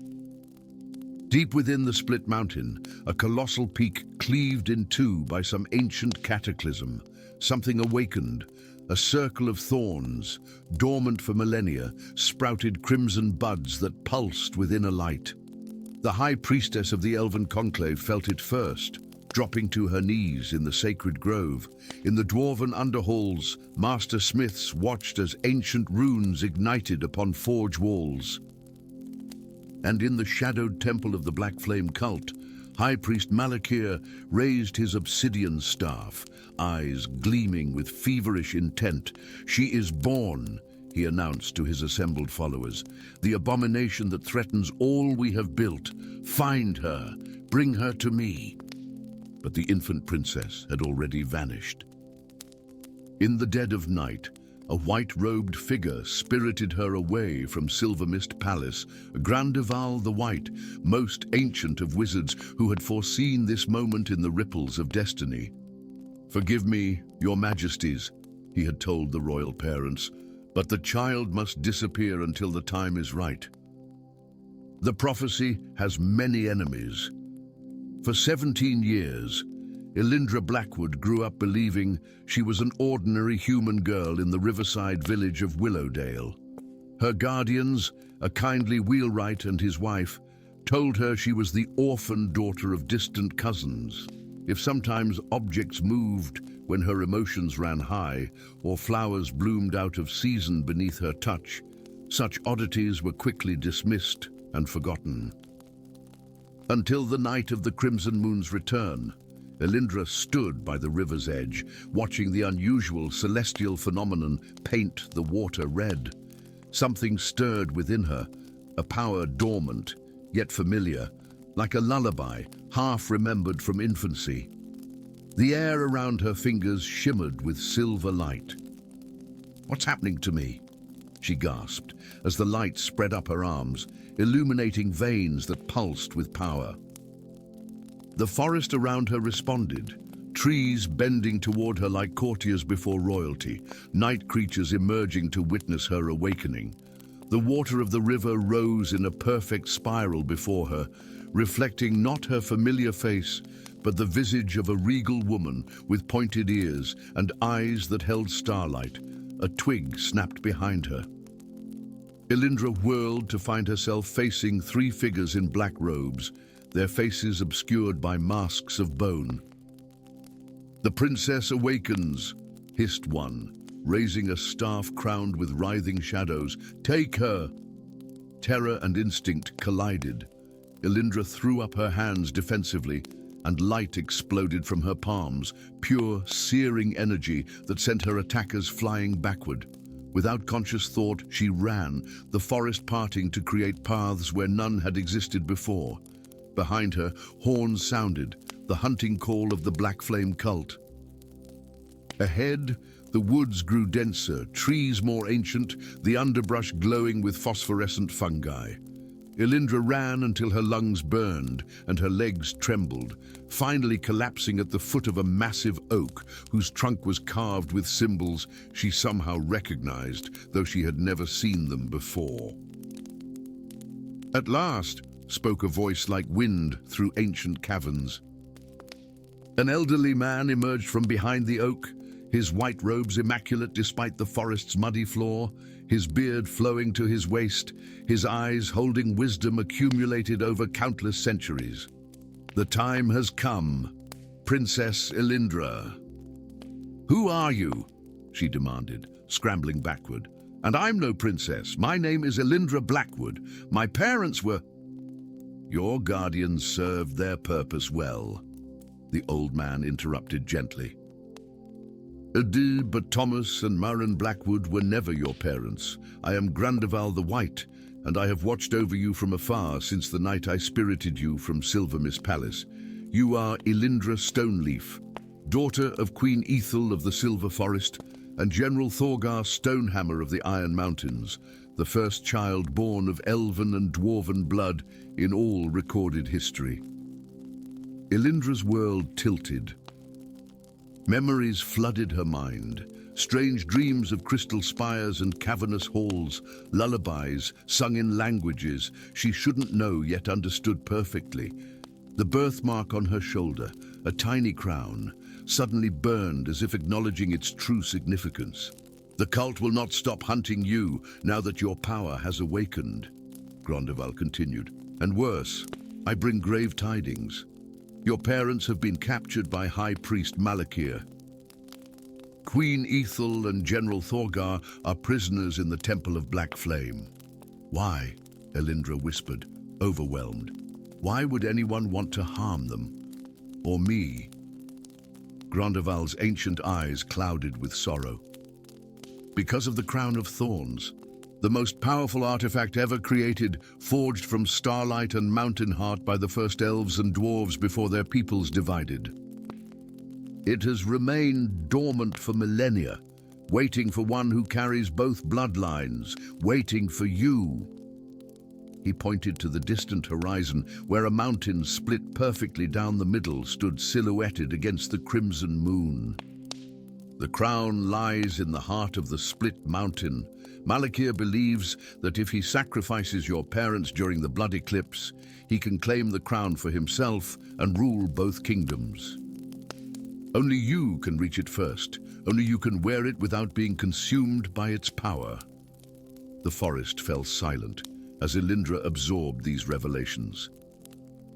Deep within the split mountain, a colossal peak cleaved in two by some ancient cataclysm. Something awakened. A circle of thorns, dormant for millennia, sprouted crimson buds that pulsed within a light. The high priestess of the elven conclave felt it first, dropping to her knees in the sacred grove. In the dwarven underhalls, master smiths watched as ancient runes ignited upon forge walls. And in the shadowed temple of the Black Flame cult, High Priest Malakir raised his obsidian staff, eyes gleaming with feverish intent. "She is born," he announced to his assembled followers. "The abomination that threatens all we have built. Find her, bring her to me." But the infant princess had already vanished. In the dead of night, a white-robed figure spirited her away from Silver Mist Palace, Grandival the White, most ancient of wizards who had foreseen this moment in the ripples of destiny. "Forgive me, your majesties," he had told the royal parents, "but the child must disappear until the time is right. The prophecy has many enemies." For 17 years, Elindra Blackwood grew up believing she was an ordinary human girl in the riverside village of Willowdale. Her guardians, a kindly wheelwright and his wife, told her she was the orphan daughter of distant cousins. If sometimes objects moved when her emotions ran high, or flowers bloomed out of season beneath her touch, such oddities were quickly dismissed and forgotten. Until the night of the Crimson Moon's return, Elindra stood by the river's edge, watching the unusual celestial phenomenon paint the water red. Something stirred within her, a power dormant, yet familiar, like a lullaby, half remembered from infancy. The air around her fingers shimmered with silver light. "What's happening to me?" she gasped, as the light spread up her arms, illuminating veins that pulsed with power. The forest around her responded, trees bending toward her like courtiers before royalty, night creatures emerging to witness her awakening. The water of the river rose in a perfect spiral before her, reflecting not her familiar face, but the visage of a regal woman with pointed ears and eyes that held starlight. A twig snapped behind her. Elindra whirled to find herself facing three figures in black robes, their faces obscured by masks of bone. "The princess awakens," hissed one, raising a staff crowned with writhing shadows. "Take her!" Terror and instinct collided. Elindra threw up her hands defensively, and light exploded from her palms, pure, searing energy that sent her attackers flying backward. Without conscious thought, she ran, the forest parting to create paths where none had existed before. Behind her, horns sounded, the hunting call of the Black Flame cult. Ahead, the woods grew denser, trees more ancient, the underbrush glowing with phosphorescent fungi. Elindra ran until her lungs burned and her legs trembled, finally collapsing at the foot of a massive oak whose trunk was carved with symbols she somehow recognized, though she had never seen them before. "At last," spoke a voice like wind through ancient caverns. An elderly man emerged from behind the oak, his white robes immaculate despite the forest's muddy floor, his beard flowing to his waist, his eyes holding wisdom accumulated over countless centuries. "The time has come, Princess Elindra." "Who are you?" she demanded, scrambling backward. "And I'm no princess. My name is Elindra Blackwood. My parents were—" "Your guardians served their purpose well," the old man interrupted gently. "But Thomas and Marin Blackwood were never your parents. I am Grandeval the White, and I have watched over you from afar since the night I spirited you from Silvermist Palace. You are Elindra Stoneleaf, daughter of Queen Ethel of the Silver Forest and General Thorgar Stonehammer of the Iron Mountains, the first child born of elven and dwarven blood in all recorded history." Elindra's world tilted. Memories flooded her mind, strange dreams of crystal spires and cavernous halls, lullabies sung in languages she shouldn't know yet understood perfectly. The birthmark on her shoulder, a tiny crown, suddenly burned as if acknowledging its true significance. "The cult will not stop hunting you now that your power has awakened," Grondeval continued. "And worse, I bring grave tidings. Your parents have been captured by High Priest Malakir. Queen Ethel and General Thorgar are prisoners in the Temple of Black Flame." "Why?" Elindra whispered, overwhelmed. "Why would anyone want to harm them? Or me?" Grondeval's ancient eyes clouded with sorrow. "Because of the Crown of Thorns, the most powerful artifact ever created, forged from starlight and mountain heart by the first elves and dwarves before their peoples divided. It has remained dormant for millennia, waiting for one who carries both bloodlines, waiting for you." He pointed to the distant horizon, where a mountain split perfectly down the middle stood silhouetted against the crimson moon. "The crown lies in the heart of the split mountain. Malakir believes that if he sacrifices your parents during the blood eclipse, he can claim the crown for himself and rule both kingdoms. Only you can reach it first. Only you can wear it without being consumed by its power." The forest fell silent as Elindra absorbed these revelations.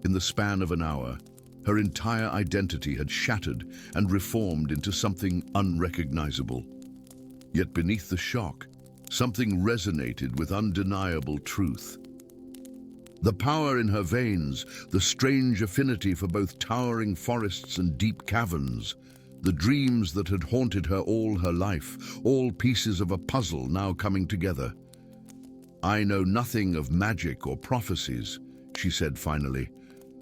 In the span of an hour, her entire identity had shattered and reformed into something unrecognizable. Yet beneath the shock, something resonated with undeniable truth. The power in her veins, the strange affinity for both towering forests and deep caverns, the dreams that had haunted her all her life, all pieces of a puzzle now coming together. "I know nothing of magic or prophecies," she said finally.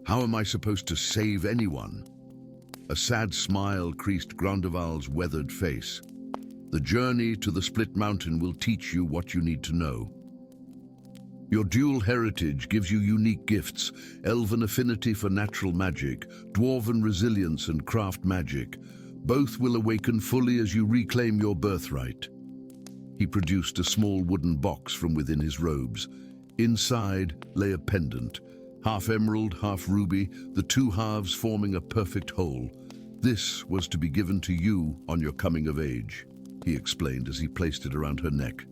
"How am I supposed to save anyone?" A sad smile creased Grondeval's weathered face. "The journey to the Split Mountain will teach you what you need to know. Your dual heritage gives you unique gifts, elven affinity for natural magic, dwarven resilience and craft magic. Both will awaken fully as you reclaim your birthright." He produced a small wooden box from within his robes. Inside lay a pendant, half emerald, half ruby, the two halves forming a perfect whole. "This was to be given to you on your coming of age," he explained as he placed it around her neck.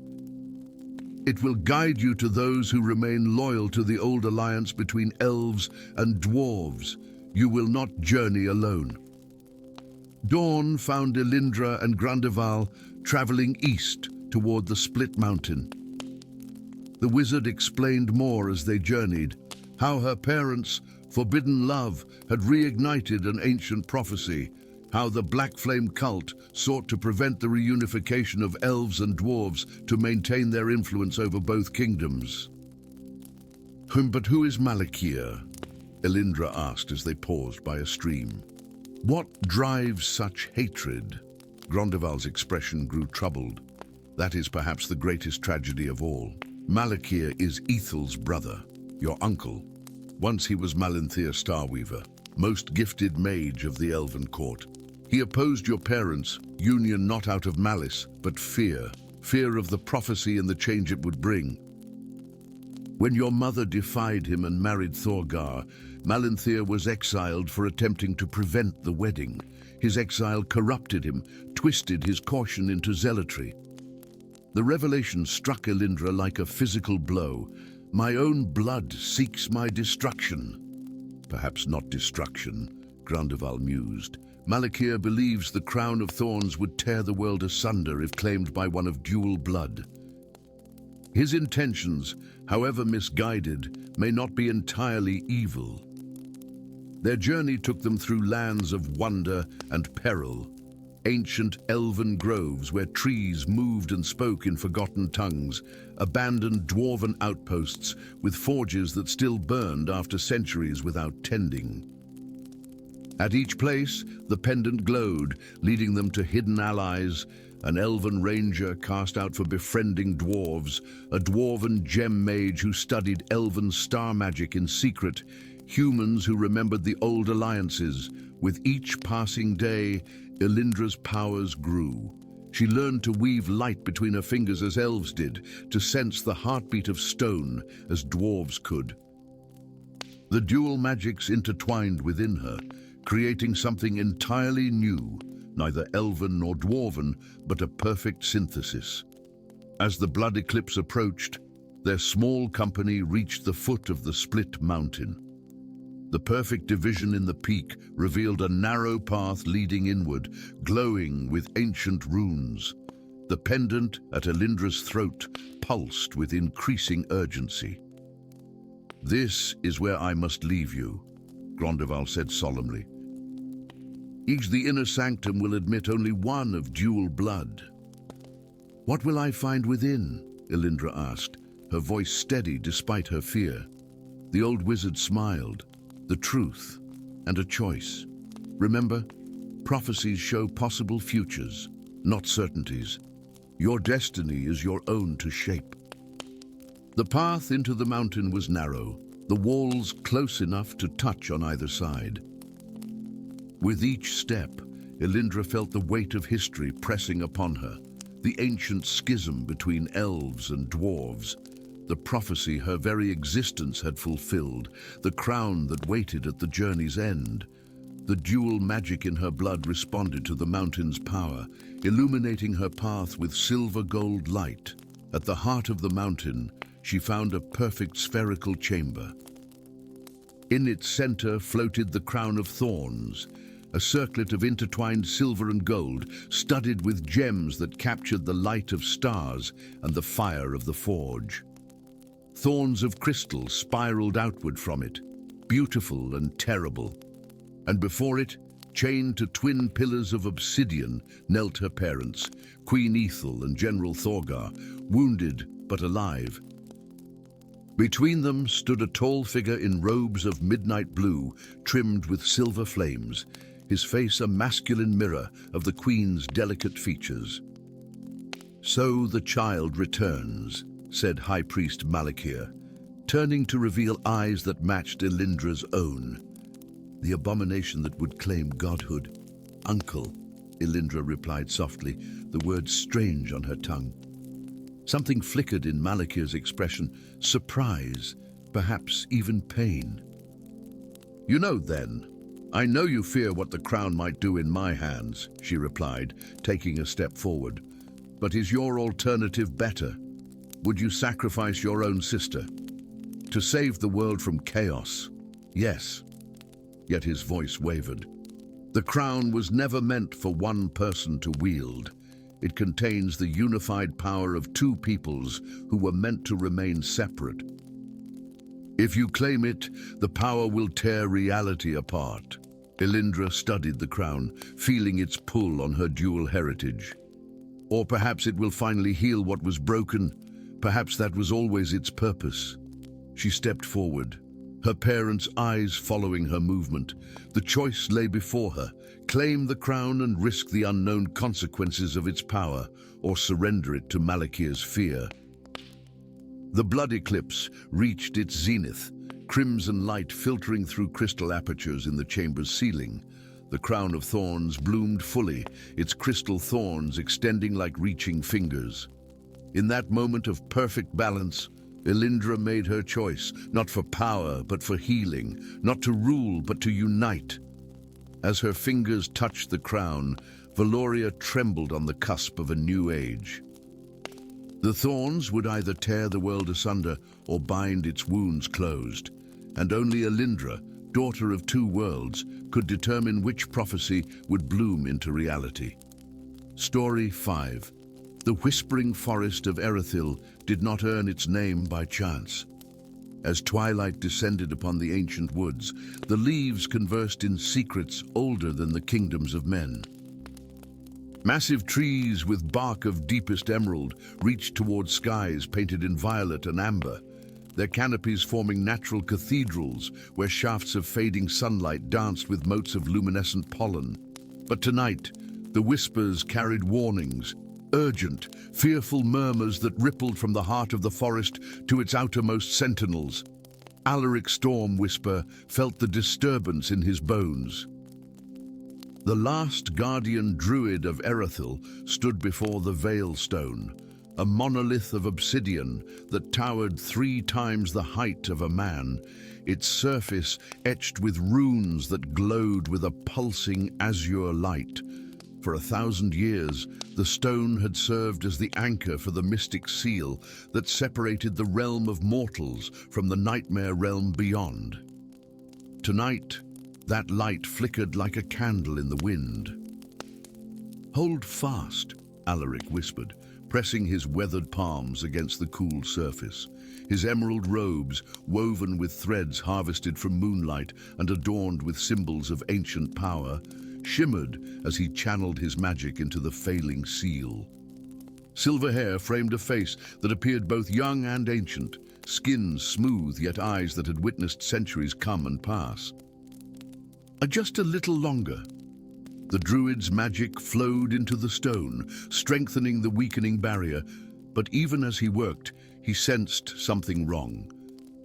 "It will guide you to those who remain loyal to the old alliance between elves and dwarves. You will not journey alone." Dawn found Elindra and Grandeval traveling east toward the Split Mountain. The wizard explained more as they journeyed, how her parents' forbidden love had reignited an ancient prophecy, how the Black Flame cult sought to prevent the reunification of elves and dwarves to maintain their influence over both kingdoms. But who is Malakir?" Elindra asked as they paused by a stream. "What drives such hatred?" Grondeval's expression grew troubled. "That is perhaps the greatest tragedy of all. Malakir is Ethel's brother, your uncle. Once he was Malinthir Starweaver, most gifted mage of the elven court. He opposed your parents' union not out of malice, but fear. Fear of the prophecy and the change it would bring. When your mother defied him and married Thorgar, Malinthir was exiled for attempting to prevent the wedding. His exile corrupted him, twisted his caution into zealotry. The revelation struck Elindra like a physical blow. My own blood seeks my destruction. Perhaps not destruction, Grandeval mused. Malakir believes the crown of thorns would tear the world asunder if claimed by one of dual blood. His intentions, however misguided, may not be entirely evil. Their journey took them through lands of wonder and peril, ancient elven groves where trees moved and spoke in forgotten tongues, abandoned dwarven outposts with forges that still burned after centuries without tending. At each place, the pendant glowed, leading them to hidden allies, an elven ranger cast out for befriending dwarves, a dwarven gem mage who studied elven star magic in secret, humans who remembered the old alliances. With each passing day, Elindra's powers grew. She learned to weave light between her fingers as elves did, to sense the heartbeat of stone as dwarves could. The dual magics intertwined within her, creating something entirely new, neither elven nor dwarven, but a perfect synthesis. As the blood eclipse approached, their small company reached the foot of the split mountain. The perfect division in the peak revealed a narrow path leading inward, glowing with ancient runes. The pendant at Elindra's throat pulsed with increasing urgency. "This is where I must leave you," Grondeval said solemnly. "The inner sanctum will admit only one of dual blood." "What will I find within?" Elindra asked, her voice steady despite her fear. The old wizard smiled. "The truth, and a choice. Remember, prophecies show possible futures, not certainties. Your destiny is your own to shape." The path into the mountain was narrow, the walls close enough to touch on either side. With each step, Elindra felt the weight of history pressing upon her, the ancient schism between elves and dwarves, the prophecy her very existence had fulfilled, the crown that waited at the journey's end. The dual magic in her blood responded to the mountain's power, illuminating her path with silver-gold light. At the heart of the mountain, she found a perfect spherical chamber. In its center floated the crown of thorns, a circlet of intertwined silver and gold, studded with gems that captured the light of stars and the fire of the forge. Thorns of crystal spiraled outward from it, beautiful and terrible. And before it, chained to twin pillars of obsidian, knelt her parents, Queen Ethel and General Thorgar, wounded but alive. Between them stood a tall figure in robes of midnight blue, trimmed with silver flames, his face a masculine mirror of the Queen's delicate features. "So the child returns," said High Priest Malakir, turning to reveal eyes that matched Elindra's own. "The abomination that would claim godhood." "Uncle," Elindra replied softly, the words strange on her tongue. Something flickered in Malakir's expression, surprise, perhaps even pain. "You know then, I know you fear what the crown might do in my hands," she replied, taking a step forward. "But is your alternative better? Would you sacrifice your own sister? To save the world from chaos? Yes." Yet his voice wavered. "The crown was never meant for one person to wield. It contains the unified power of two peoples who were meant to remain separate. If you claim it, the power will tear reality apart." Elindra studied the crown, feeling its pull on her dual heritage. "Or perhaps it will finally heal what was broken. Perhaps that was always its purpose." She stepped forward, her parents' eyes following her movement. The choice lay before her: claim the crown and risk the unknown consequences of its power, or surrender it to Malakir's fear. The blood eclipse reached its zenith, crimson light filtering through crystal apertures in the chamber's ceiling. The crown of thorns bloomed fully, its crystal thorns extending like reaching fingers. In that moment of perfect balance, Elindra made her choice, not for power, but for healing, not to rule, but to unite. As her fingers touched the crown, Valoria trembled on the cusp of a new age. The thorns would either tear the world asunder or bind its wounds closed, and only Elindra, daughter of two worlds, could determine which prophecy would bloom into reality. Story 5. The Whispering Forest of Erythil did not earn its name by chance. As twilight descended upon the ancient woods, the leaves conversed in secrets older than the kingdoms of men. Massive trees with bark of deepest emerald reached toward skies painted in violet and amber, their canopies forming natural cathedrals where shafts of fading sunlight danced with motes of luminescent pollen. But tonight, the whispers carried warnings, urgent, fearful murmurs that rippled from the heart of the forest to its outermost sentinels. Alaric Storm Whisper felt the disturbance in his bones. The last guardian druid of Erythil stood before the Veil Stone, a monolith of obsidian that towered 3 times the height of a man, its surface etched with runes that glowed with a pulsing azure light. For 1,000 years, the stone had served as the anchor for the mystic seal that separated the realm of mortals from the nightmare realm beyond. Tonight, that light flickered like a candle in the wind. "Hold fast," Alaric whispered, pressing his weathered palms against the cool surface. His emerald robes, woven with threads harvested from moonlight and adorned with symbols of ancient power, shimmered as he channeled his magic into the failing seal. Silver hair framed a face that appeared both young and ancient, skin smooth yet eyes that had witnessed centuries come and pass. Just a little longer. The druid's magic flowed into the stone, strengthening the weakening barrier, but even as he worked, he sensed something wrong.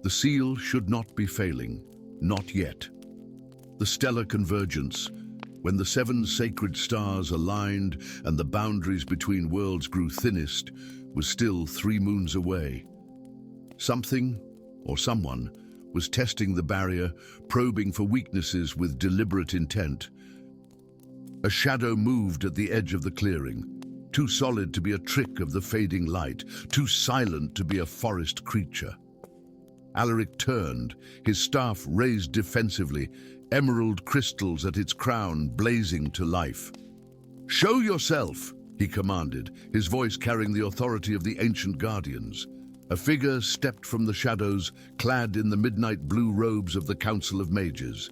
The seal should not be failing, not yet. The stellar convergence, when the 7 sacred stars aligned and the boundaries between worlds grew thinnest, was still 3 moons away. Something, or someone, was testing the barrier, probing for weaknesses with deliberate intent. A shadow moved at the edge of the clearing, too solid to be a trick of the fading light, too silent to be a forest creature. Alaric turned, his staff raised defensively, emerald crystals at its crown blazing to life. "Show yourself," he commanded, his voice carrying the authority of the ancient guardians. A figure stepped from the shadows, clad in the midnight blue robes of the Council of Mages.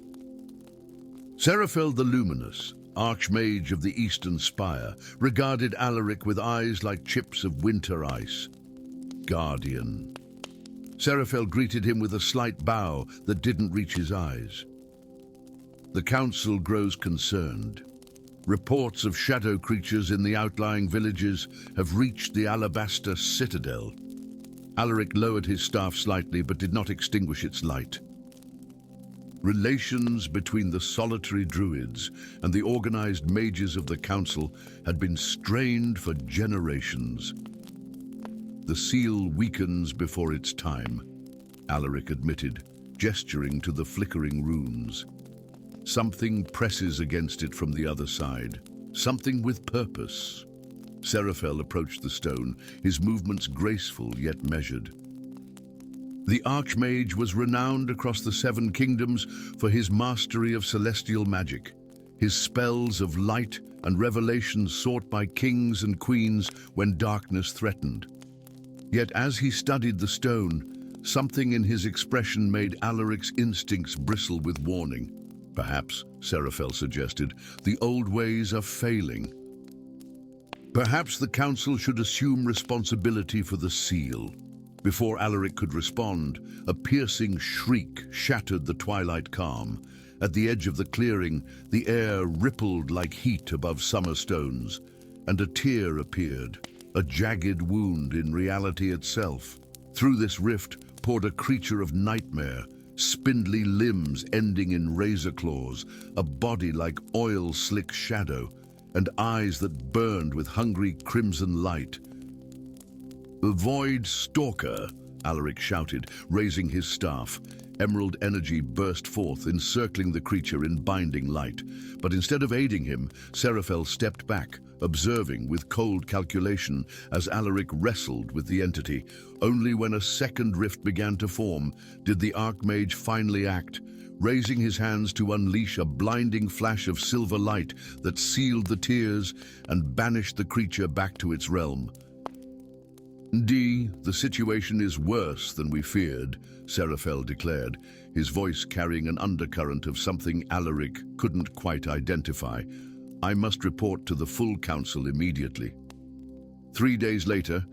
Seraphel the Luminous, Archmage of the Eastern Spire, regarded Alaric with eyes like chips of winter ice. "Guardian." Seraphel greeted him with a slight bow that didn't reach his eyes. The Council grows concerned. Reports of shadow creatures in the outlying villages have reached the Alabaster Citadel. Alaric lowered his staff slightly but did not extinguish its light. Relations between the solitary druids and the organized mages of the council had been strained for generations. "The seal weakens before its time," Alaric admitted, gesturing to the flickering runes. "Something presses against it from the other side, something with purpose." Seraphel approached the stone, his movements graceful yet measured. The Archmage was renowned across the 7 kingdoms for his mastery of celestial magic, his spells of light and revelation sought by kings and queens when darkness threatened. Yet as he studied the stone, something in his expression made Alaric's instincts bristle with warning. "Perhaps," Seraphel suggested, "the old ways are failing. Perhaps the council should assume responsibility for the seal." Before Alaric could respond, a piercing shriek shattered the twilight calm. At the edge of the clearing, the air rippled like heat above summer stones, and a tear appeared, a jagged wound in reality itself. Through this rift poured a creature of nightmare, spindly limbs ending in razor claws, a body like oil-slick shadow, and eyes that burned with hungry crimson light. "Avoid Stalker," Alaric shouted, raising his staff. Emerald energy burst forth, encircling the creature in binding light. But instead of aiding him, Seraphel stepped back, observing with cold calculation as Alaric wrestled with the entity. Only when a second rift began to form did the Archmage finally act, raising his hands to unleash a blinding flash of silver light that sealed the tears and banished the creature back to its realm. "The situation is worse than we feared," Seraphel declared, his voice carrying an undercurrent of something Alaric couldn't quite identify. "I must report to the full council immediately." 3 days later,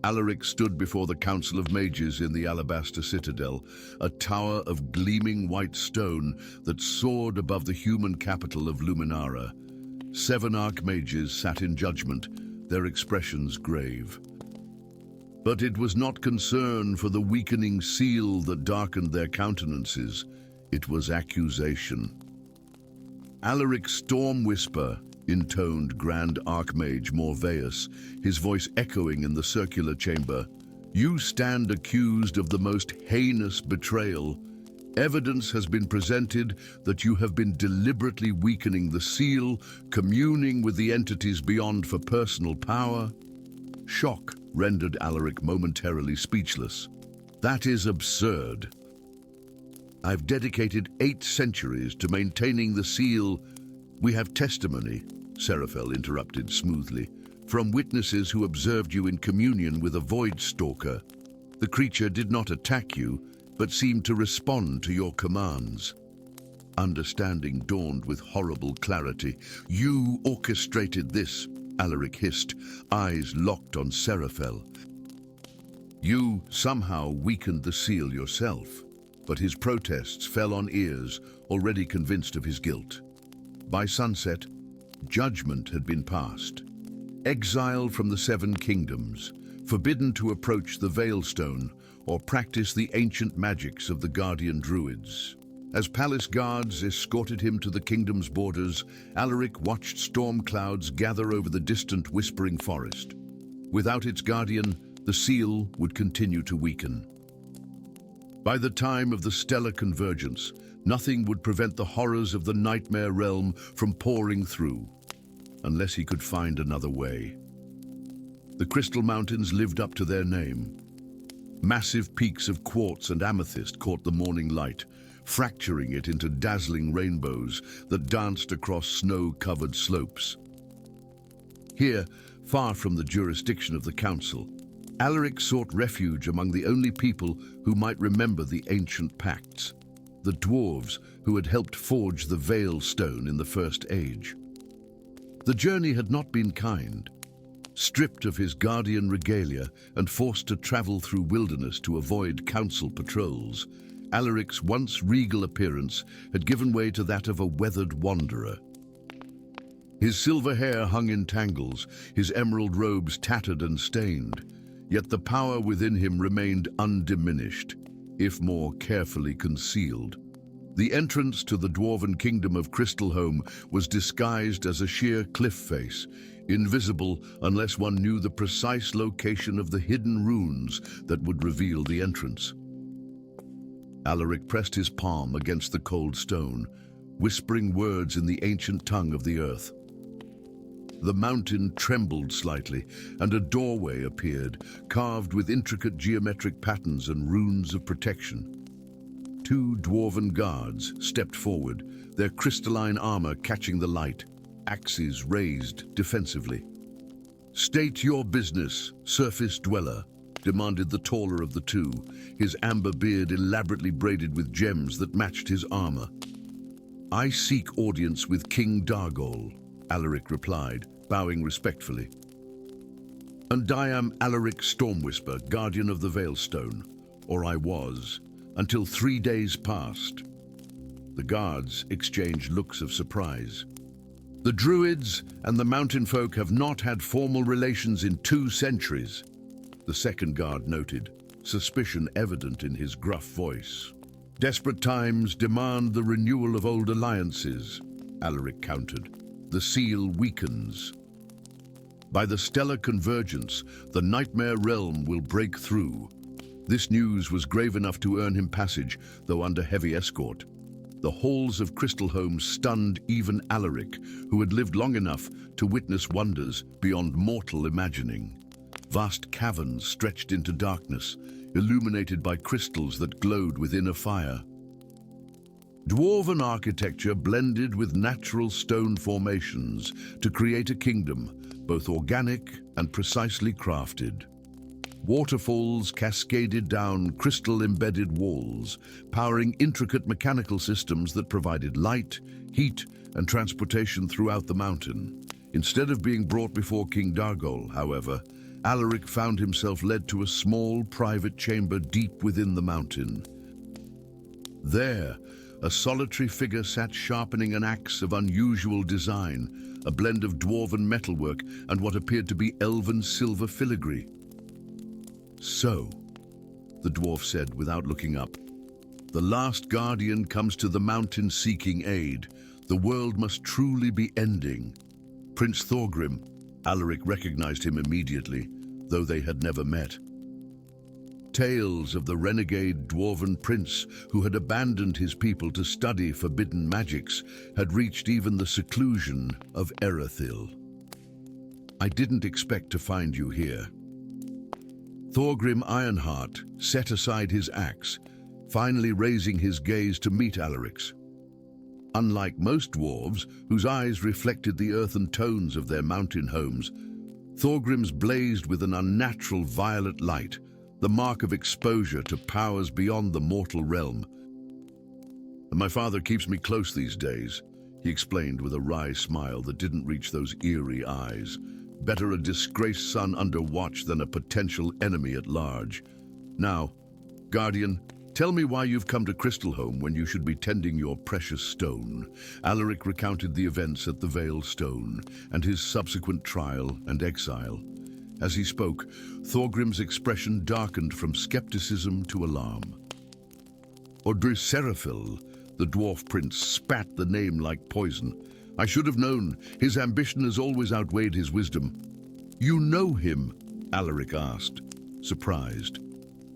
Alaric stood before the Council of Mages in the Alabaster Citadel, a tower of gleaming white stone that soared above the human capital of Luminara. 7 Archmages sat in judgment, their expressions grave. But it was not concern for the weakening seal that darkened their countenances. It was accusation. "Alaric's storm whisper," intoned Grand Archmage Morveus, his voice echoing in the circular chamber. "You stand accused of the most heinous betrayal. Evidence has been presented that you have been deliberately weakening the seal, communing with the entities beyond for personal power." Shock rendered Alaric momentarily speechless. "That is absurd. I've dedicated 8 centuries to maintaining the seal." "We have testimony," Seraphel interrupted smoothly, "from witnesses who observed you in communion with a void stalker. The creature did not attack you, but seemed to respond to your commands." Understanding dawned with horrible clarity. "You orchestrated this," Alaric hissed, eyes locked on Seraphel. "You somehow weakened the seal yourself." But his protests fell on ears already convinced of his guilt. By sunset, judgment had been passed. Exiled from the 7 kingdoms, forbidden to approach the Veilstone or practice the ancient magics of the guardian druids. As palace guards escorted him to the kingdom's borders, Alaric watched storm clouds gather over the distant whispering forest. Without its guardian, the seal would continue to weaken. By the time of the stellar convergence, nothing would prevent the horrors of the nightmare realm from pouring through, unless he could find another way. The Crystal Mountains lived up to their name. Massive peaks of quartz and amethyst caught the morning light, fracturing it into dazzling rainbows that danced across snow-covered slopes. Here, far from the jurisdiction of the council, Alaric sought refuge among the only people who might remember the ancient pacts, the Dwarves who had helped forge the Veilstone in the First Age. The journey had not been kind. Stripped of his guardian regalia and forced to travel through wilderness to avoid council patrols, Alaric's once regal appearance had given way to that of a weathered wanderer. His silver hair hung in tangles, his emerald robes tattered and stained, yet the power within him remained undiminished, if more carefully concealed. The entrance to the dwarven kingdom of Crystalhome was disguised as a sheer cliff face, invisible unless one knew the precise location of the hidden runes that would reveal the entrance. Alaric pressed his palm against the cold stone, whispering words in the ancient tongue of the earth. The mountain trembled slightly, and a doorway appeared, carved with intricate geometric patterns and runes of protection. 2 dwarven guards stepped forward, their crystalline armor catching the light, axes raised defensively. "State your business, surface dweller," demanded the taller of the 2, his amber beard elaborately braided with gems that matched his armor. "I seek audience with King Dargol," Alaric replied, bowing respectfully. "And I am Alaric Stormwhisper, guardian of the Veilstone, or I was, until 3 days passed." The guards exchanged looks of surprise. "The Druids and the mountain folk have not had formal relations in 2 centuries, the second guard noted, suspicion evident in his gruff voice. Desperate times demand the renewal of old alliances, Alaric countered. The seal weakens. By the stellar convergence, the nightmare realm will break through. This news was grave enough to earn him passage, though under heavy escort. The halls of Crystalholm stunned even Alaric, who had lived long enough to witness wonders beyond mortal imagining. Vast caverns stretched into darkness, illuminated by crystals that glowed within a fire. Dwarven architecture blended with natural stone formations to create a kingdom, both organic and precisely crafted. Waterfalls cascaded down crystal-embedded walls, powering intricate mechanical systems that provided light, heat, and transportation throughout the mountain. Instead of being brought before King Dargol, however, Alaric found himself led to a small private chamber deep within the mountain. There, a solitary figure sat sharpening an axe of unusual design, a blend of dwarven metalwork and what appeared to be elven silver filigree. "So," the dwarf said without looking up, "the last guardian comes to the mountain seeking aid. The world must truly be ending." Prince Thorgrim, Alaric recognized him immediately, though they had never met. Tales of the renegade dwarven prince who had abandoned his people to study forbidden magics had reached even the seclusion of Erethil. "I didn't expect to find you here." Thorgrim Ironheart set aside his axe, finally raising his gaze to meet Alaric's. Unlike most dwarves, whose eyes reflected the earthen tones of their mountain homes, Thorgrim's blazed with an unnatural violet light, the mark of exposure to powers beyond the mortal realm. "My father keeps me close these days," he explained with a wry smile that didn't reach those eerie eyes. "Better a disgraced son under watch than a potential enemy at large. Now, Guardian, tell me why you've come to Crystalholm when you should be tending your precious stone." Alaric recounted the events at the Veiled Stone and his subsequent trial and exile. As he spoke, Thorgrim's expression darkened from skepticism to alarm. Odrys Serafil, the dwarf prince, spat the name like poison. "I should have known. His ambition has always outweighed his wisdom." "You know him?" Alaric asked, surprised.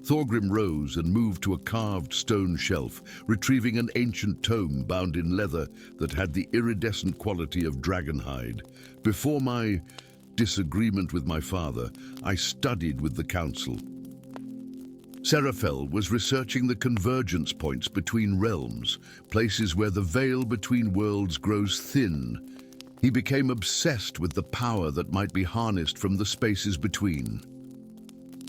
Thorgrim rose and moved to a carved stone shelf, retrieving an ancient tome bound in leather that had the iridescent quality of dragonhide. "Before my disagreement with my father, I studied with the council." Serafel was researching the convergence points between realms, places where the veil between worlds grows thin. He became obsessed with the power that might be harnessed from the spaces between.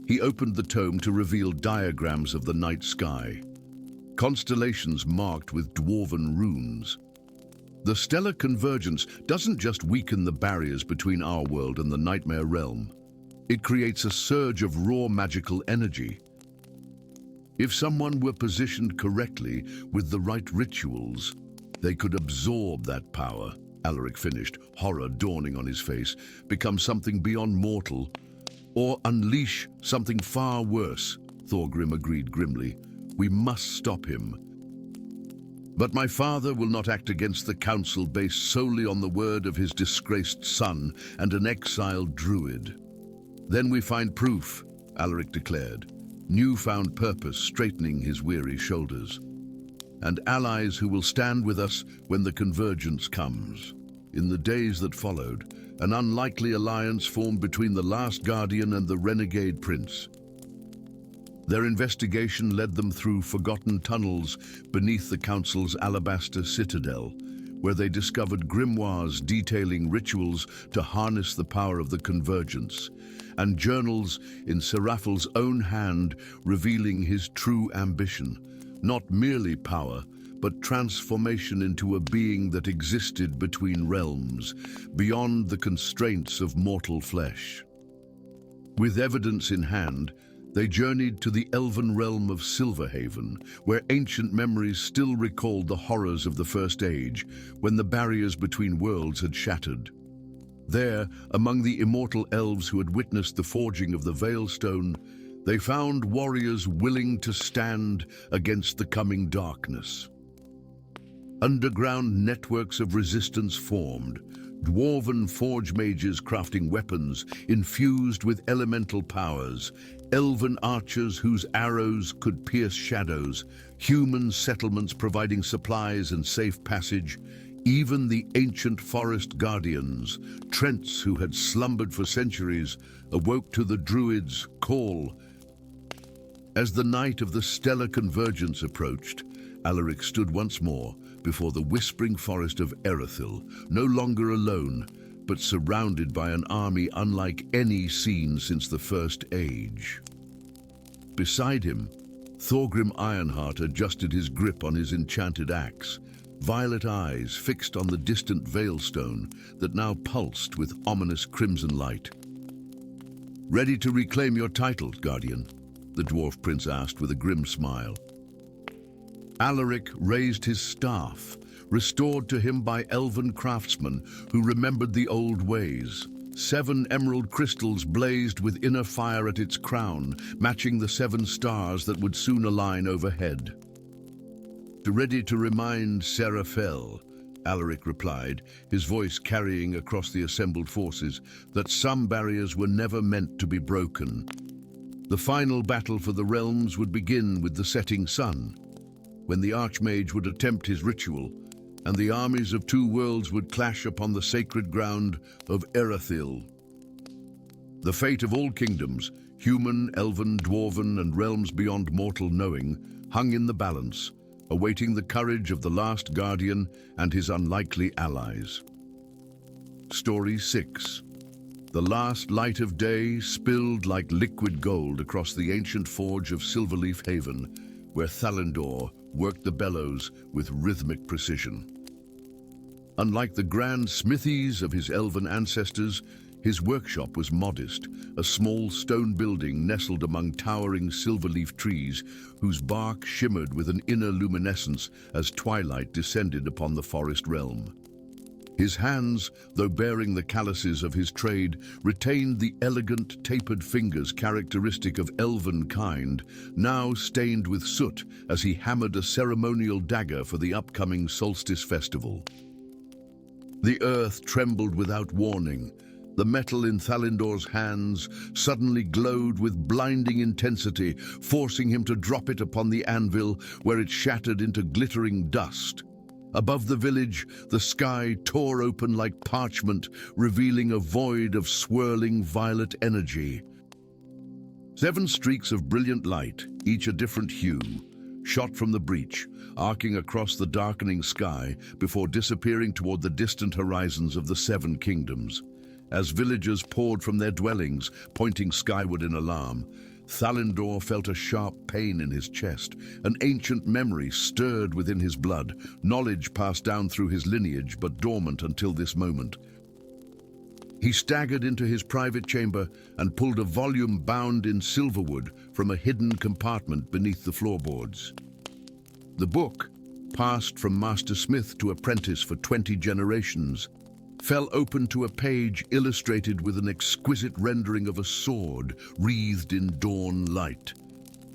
He opened the tome to reveal diagrams of the night sky, constellations marked with dwarven runes. The stellar convergence doesn't just weaken the barriers between our world and the nightmare realm. It creates a surge of raw magical energy. If someone were positioned correctly with the right rituals, they could absorb that power, Alaric finished, horror dawning on his face, become something beyond mortal, or unleash something far worse, Thorgrim agreed grimly. "We must stop him." "But my father will not act against the council based solely on the word of his disgraced son and an exiled druid." "Then we find proof," Alaric declared, newfound purpose straightening his weary shoulders. "And allies who will stand with us when the convergence comes." In the days that followed, an unlikely alliance formed between the last guardian and the renegade prince. Their investigation led them through forgotten tunnels beneath the council's alabaster citadel, where they discovered grimoires detailing rituals to harness the power of the convergence, and journals in Serafil's own hand revealing his true ambition, not merely power, but transformation into a being that existed between realms, beyond the constraints of mortal flesh. With evidence in hand, they journeyed to the elven realm of Silverhaven, where ancient memories still recalled the horrors of the First Age, when the barriers between worlds had shattered. There, among the immortal elves who had witnessed the forging of the Veiled Stone, They found warriors willing to stand against the coming darkness. Underground networks of resistance formed, dwarven forge mages crafting weapons infused with elemental powers, elven archers whose arrows could pierce shadows, human settlements providing supplies and safe passage, even the ancient forest guardians, Trents who had slumbered for centuries, awoke to the druids' call. As the night of the stellar convergence approached, Alaric stood once more before the whispering forest of Erythil, no longer alone, but surrounded by an army unlike any seen since the First Age. Beside him, Thorgrim Ironheart adjusted his grip on his enchanted axe, violet eyes fixed on the distant Veilstone that now pulsed with ominous crimson light. "Ready to reclaim your title, Guardian?" the dwarf prince asked with a grim smile. Alaric raised his staff, restored to him by elven craftsmen who remembered the old ways. 7 emerald crystals blazed with inner fire at its crown, matching the 7 stars that would soon align overhead. "Ready to remind Seraphel," Alaric replied, his voice carrying across the assembled forces, that some barriers were never meant to be broken. The final battle for the realms would begin with the setting sun, when the Archmage would attempt his ritual, and the armies of 2 worlds would clash upon the sacred ground of Erythil. The fate of all kingdoms, human, elven, dwarven, and realms beyond mortal knowing, hung in the balance, awaiting the courage of the last guardian and his unlikely allies. Story 6. The last light of day spilled like liquid gold across the ancient forge of Silverleaf Haven, where Thalendor worked the bellows with rhythmic precision. Unlike the grand smithies of his elven ancestors, his workshop was modest, a small stone building nestled among towering silverleaf trees whose bark shimmered with an inner luminescence as twilight descended upon the forest realm. His hands, though bearing the calluses of his trade, retained the elegant, tapered fingers characteristic of elven kind, now stained with soot as he hammered a ceremonial dagger for the upcoming solstice festival. The earth trembled without warning. The metal in Thalendor's hands suddenly glowed with blinding intensity, forcing him to drop it upon the anvil, where it shattered into glittering dust. Above the village, the sky tore open like parchment, revealing a void of swirling violet energy. 7 streaks of brilliant light, each a different hue, shot from the breach, arcing across the darkening sky before disappearing toward the distant horizons of the 7 kingdoms. As villagers poured from their dwellings, pointing skyward in alarm, Thalendor felt a sharp pain in his chest. An ancient memory stirred within his blood, knowledge passed down through his lineage but dormant until this moment. He staggered into his private chamber and pulled a volume bound in silverwood from a hidden compartment beneath the floorboards. The book, passed from master smith to apprentice for 20 generations, fell open to a page illustrated with an exquisite rendering of a sword wreathed in dawn light.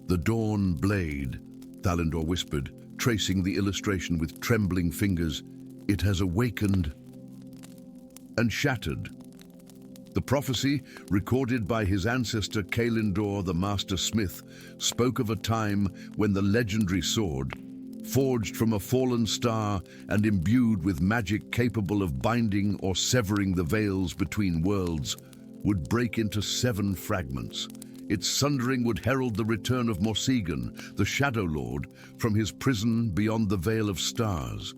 "The dawn blade," Thalendor whispered, tracing the illustration with trembling fingers. "It has awakened and shattered." The prophecy, recorded by his ancestor Kalendor the Master Smith, spoke of a time when the legendary sword, forged from a fallen star and imbued with magic capable of binding or severing the veils between worlds, would break into 7 fragments. Its sundering would herald the return of Morsigan, the Shadow Lord, from his prison beyond the Veil of Stars.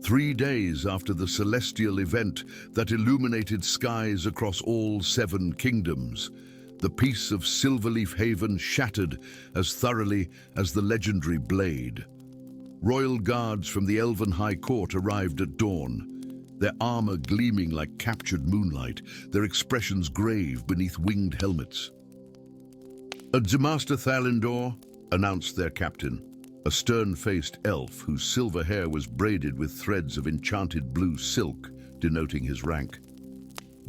3 days after the celestial event that illuminated skies across all 7 kingdoms, the peace of Silverleaf Haven shattered as thoroughly as the legendary blade. Royal guards from the Elven High Court arrived at dawn, their armor gleaming like captured moonlight, their expressions grave beneath winged helmets. "Master Thalendor," announced their captain, a stern-faced elf whose silver hair was braided with threads of enchanted blue silk, denoting his rank.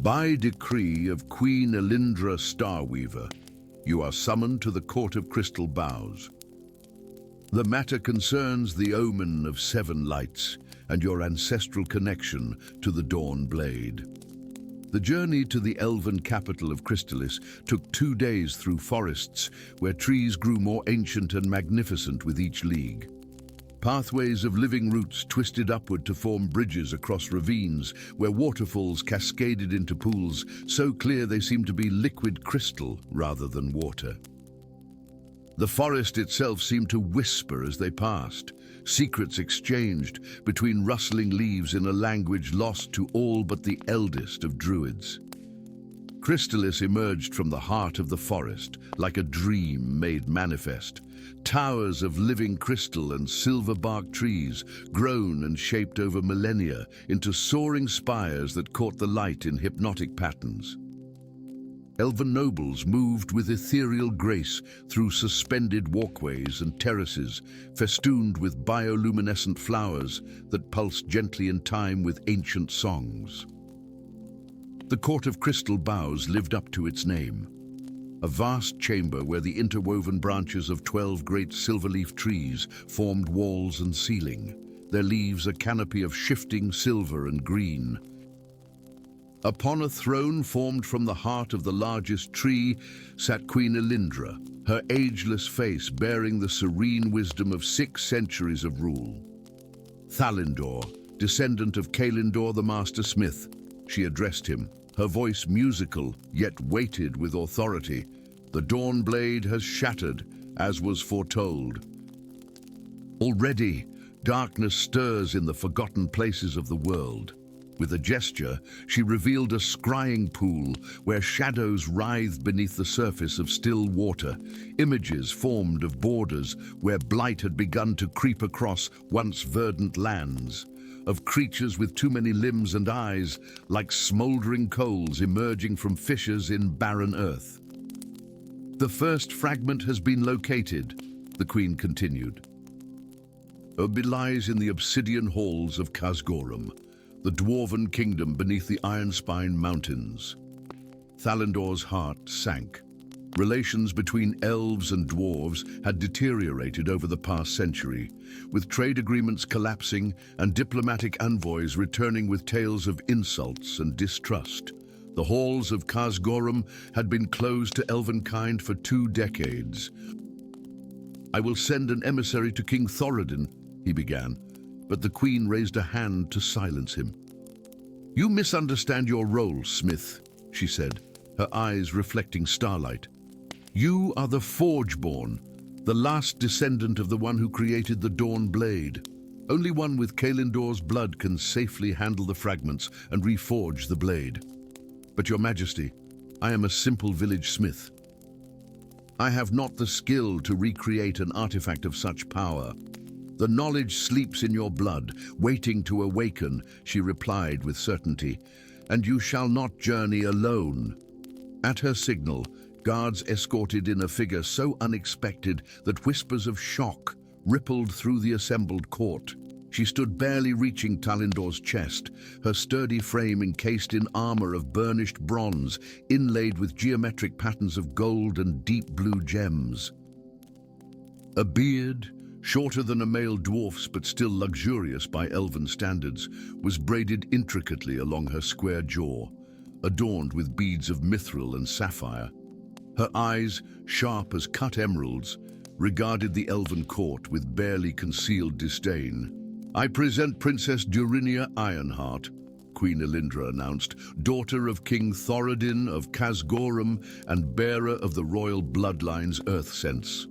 "By decree of Queen Elindra Starweaver, You are summoned to the Court of Crystal Boughs. The matter concerns the omen of 7 lights and your ancestral connection to the Dawn Blade. The journey to the elven capital of Crystalis took 2 days through forests where trees grew more ancient and magnificent with each league. Pathways of living roots twisted upward to form bridges across ravines where waterfalls cascaded into pools so clear they seemed to be liquid crystal rather than water. The forest itself seemed to whisper as they passed, secrets exchanged between rustling leaves in a language lost to all but the eldest of druids. Crystalis emerged from the heart of the forest like a dream made manifest. Towers of living crystal and silver-bark trees, grown and shaped over millennia into soaring spires that caught the light in hypnotic patterns. Elven nobles moved with ethereal grace through suspended walkways and terraces, festooned with bioluminescent flowers that pulsed gently in time with ancient songs. The Court of Crystal Boughs lived up to its name. A vast chamber where the interwoven branches of 12 great silverleaf trees formed walls and ceiling, their leaves a canopy of shifting silver and green. Upon a throne formed from the heart of the largest tree sat Queen Elindra, her ageless face bearing the serene wisdom of 6 centuries of rule. Thalindor, descendant of Kalindor the Master Smith, she addressed him, her voice musical yet weighted with authority. The Dawn Blade has shattered, as was foretold. Already, darkness stirs in the forgotten places of the world. With a gesture, she revealed a scrying pool where shadows writhed beneath the surface of still water, images formed of borders where blight had begun to creep across once verdant lands, of creatures with too many limbs and eyes, like smoldering coals emerging from fissures in barren earth. The first fragment has been located, the Queen continued. It lies in the obsidian halls of Khazgorum, the dwarven kingdom beneath the Ironspine Mountains. Thalindor's heart sank. Relations between elves and dwarves had deteriorated over the past century, with trade agreements collapsing and diplomatic envoys returning with tales of insults and distrust. The halls of Khazgorum had been closed to elvenkind for 2 decades. I will send an emissary to King Thoradin, he began, but the Queen raised a hand to silence him. You misunderstand your role, Smith, she said, her eyes reflecting starlight. You are the Forgeborn, the last descendant of the one who created the Dawn Blade. Only one with Kalindor's blood can safely handle the fragments and reforge the blade. But your majesty, I am a simple village smith. I have not the skill to recreate an artifact of such power. The knowledge sleeps in your blood, waiting to awaken, she replied with certainty, and you shall not journey alone. At her signal, guards escorted in a figure so unexpected that whispers of shock rippled through the assembled court. She stood barely reaching Talindor's chest, her sturdy frame encased in armor of burnished bronze, inlaid with geometric patterns of gold and deep blue gems. A beard, shorter than a male dwarf's but still luxurious by elven standards, was braided intricately along her square jaw, adorned with beads of mithril and sapphire. Her eyes, sharp as cut emeralds, regarded the elven court with barely concealed disdain. I present Princess Durinia Ironheart, Queen Elindra announced, daughter of King Thoradin of Khazgorum and bearer of the royal bloodline's earth sense.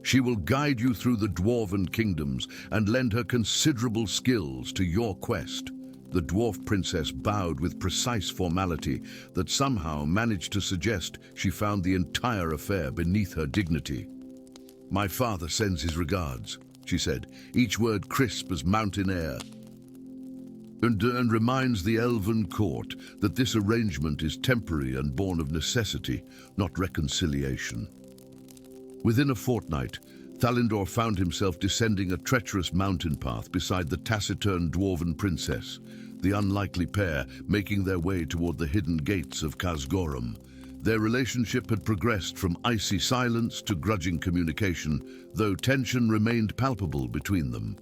She will guide you through the dwarven kingdoms and lend her considerable skills to your quest. The dwarf princess bowed with precise formality that somehow managed to suggest she found the entire affair beneath her dignity. My father sends his regards, she said, each word crisp as mountain air, and reminds the elven court that this arrangement is temporary and born of necessity, not reconciliation. Within a fortnight, Thalindor found himself descending a treacherous mountain path beside the taciturn dwarven princess, the unlikely pair making their way toward the hidden gates of Khazgorum. Their relationship had progressed from icy silence to grudging communication, though tension remained palpable between them.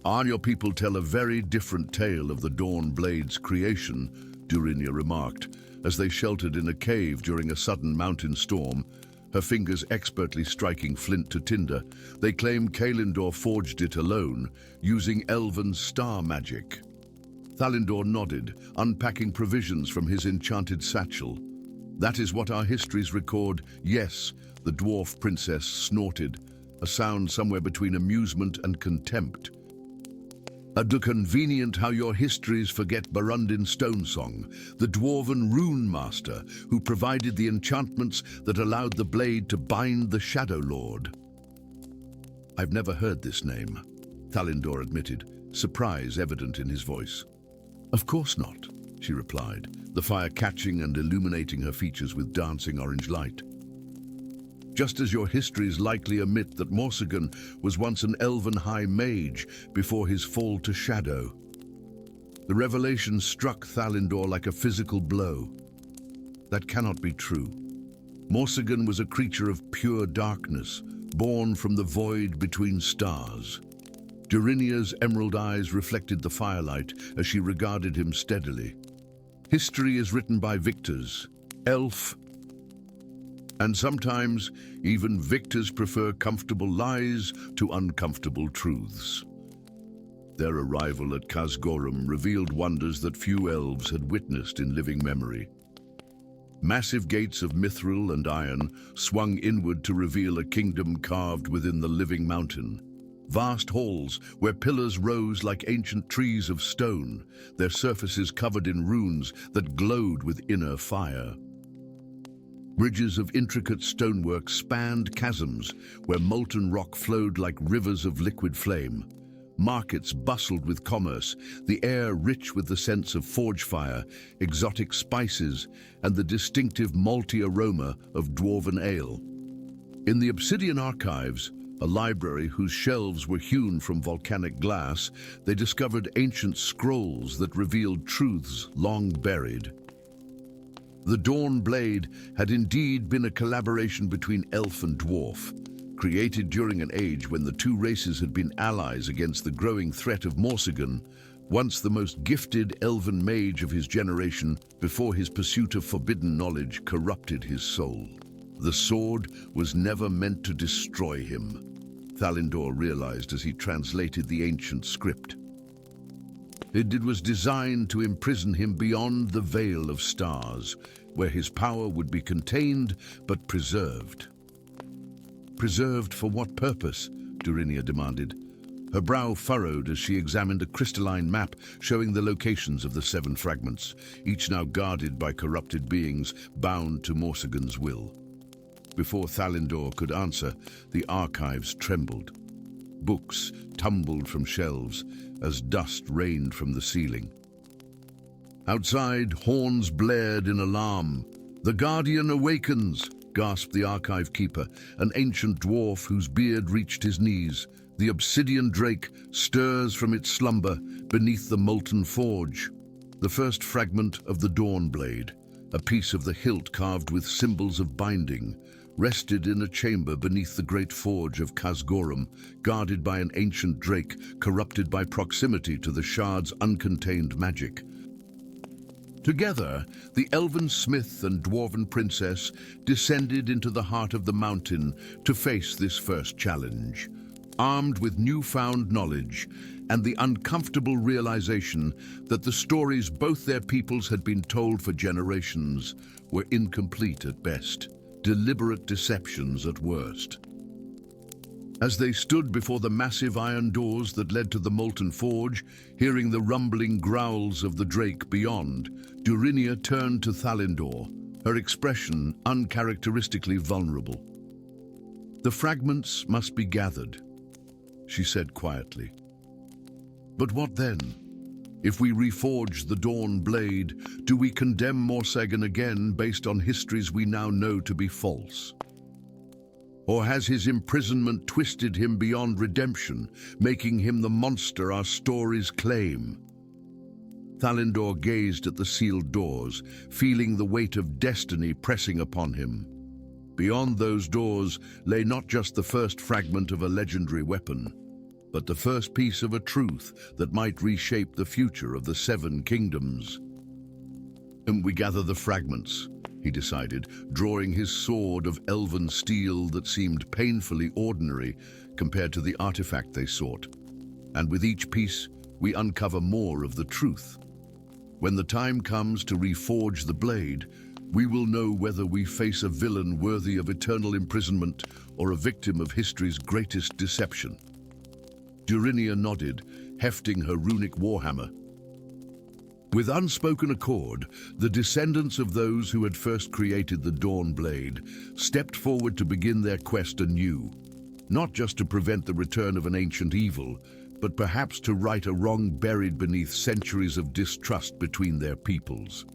Your people tell a very different tale of the Dawn Blade's creation, Durinia remarked, as they sheltered in a cave during a sudden mountain storm, her fingers expertly striking flint to tinder. They claim Kalendor forged it alone, using elven star magic. Thalindor nodded, unpacking provisions from his enchanted satchel. That is what our histories record. Yes, the dwarf princess snorted, a sound somewhere between amusement and contempt. Convenient how your histories forget Barundin Stonesong, the dwarven rune master who provided the enchantments that allowed the blade to bind the Shadow Lord. I've never heard this name, Thalindor admitted, surprise evident in his voice. Of course not, she replied, the fire catching and illuminating her features with dancing orange light. Just as your histories likely omit that Morsigan was once an elven high mage before his fall to shadow. The revelation struck Thalindor like a physical blow. That cannot be true. Morsigan was a creature of pure darkness, born from the void between stars. Durinia's emerald eyes reflected the firelight as she regarded him steadily. History is written by victors, elf, and sometimes even victors prefer comfortable lies to uncomfortable truths. Their arrival at Khazgorum revealed wonders that few elves had witnessed in living memory. Massive gates of mithril and iron swung inward to reveal a kingdom carved within the living mountain. Vast halls where pillars rose like ancient trees of stone, their surfaces covered in runes that glowed with inner fire. Bridges of intricate stonework spanned chasms where molten rock flowed like rivers of liquid flame. Markets bustled with commerce, the air rich with the sense of forge fire, exotic spices, and the distinctive malty aroma of dwarven ale. In the Obsidian Archives, a library whose shelves were hewn from volcanic glass, they discovered ancient scrolls that revealed truths long buried. The Dawn Blade had indeed been a collaboration between elf and dwarf, created during an age when the two races had been allies against the growing threat of Morsigan, once the most gifted elven mage of his generation, before his pursuit of forbidden knowledge corrupted his soul. The sword was never meant to destroy him, Thalindor realized as he translated the ancient script. It was designed to imprison him beyond the veil of stars, where his power would be contained but preserved. Preserved for what purpose? Durinia demanded. Her brow furrowed as she examined a crystalline map showing the locations of the 7 fragments, each now guarded by corrupted beings bound to Morsigan's will. Before Thalindor could answer, the archives trembled. Books tumbled from shelves as dust rained from the ceiling. Outside, horns blared in alarm. "The Guardian awakens!" gasped the archive keeper, an ancient dwarf whose beard reached his knees. The obsidian drake stirs from its slumber beneath the molten forge. The first fragment of the Dawn Blade, a piece of the hilt carved with symbols of binding, rested in a chamber beneath the great forge of Khazgorum, guarded by an ancient drake corrupted by proximity to the shard's uncontained magic. Together, the elven smith and dwarven princess descended into the heart of the mountain to face this first challenge, armed with newfound knowledge and the uncomfortable realization that the stories both their peoples had been told for generations were incomplete at best, deliberate deceptions at worst. As they stood before the massive iron doors that led to the molten forge, hearing the rumbling growls of the drake beyond, Durinia turned to Thalindor, her expression uncharacteristically vulnerable. "The fragments must be gathered," she said quietly. "But what then? If we reforge the Dawn Blade, do we condemn Morsigan again based on histories we now know to be false? Or has his imprisonment twisted him beyond redemption, making him the monster our stories claim?" Thalindor gazed at the sealed doors, feeling the weight of destiny pressing upon him. Beyond those doors lay not just the first fragment of a legendary weapon, but the first piece of a truth that might reshape the future of the Seven Kingdoms. "And we gather the fragments," he decided, drawing his sword of elven steel that seemed painfully ordinary compared to the artifact they sought. "And with each piece, we uncover more of the truth. When the time comes to reforge the blade, we will know whether we face a villain worthy of eternal imprisonment or a victim of history's greatest deception." Durinia nodded, hefting her runic warhammer. With unspoken accord, the descendants of those who had first created the Dawn Blade stepped forward to begin their quest anew, not just to prevent the return of an ancient evil, but perhaps to right a wrong buried beneath centuries of distrust between their peoples.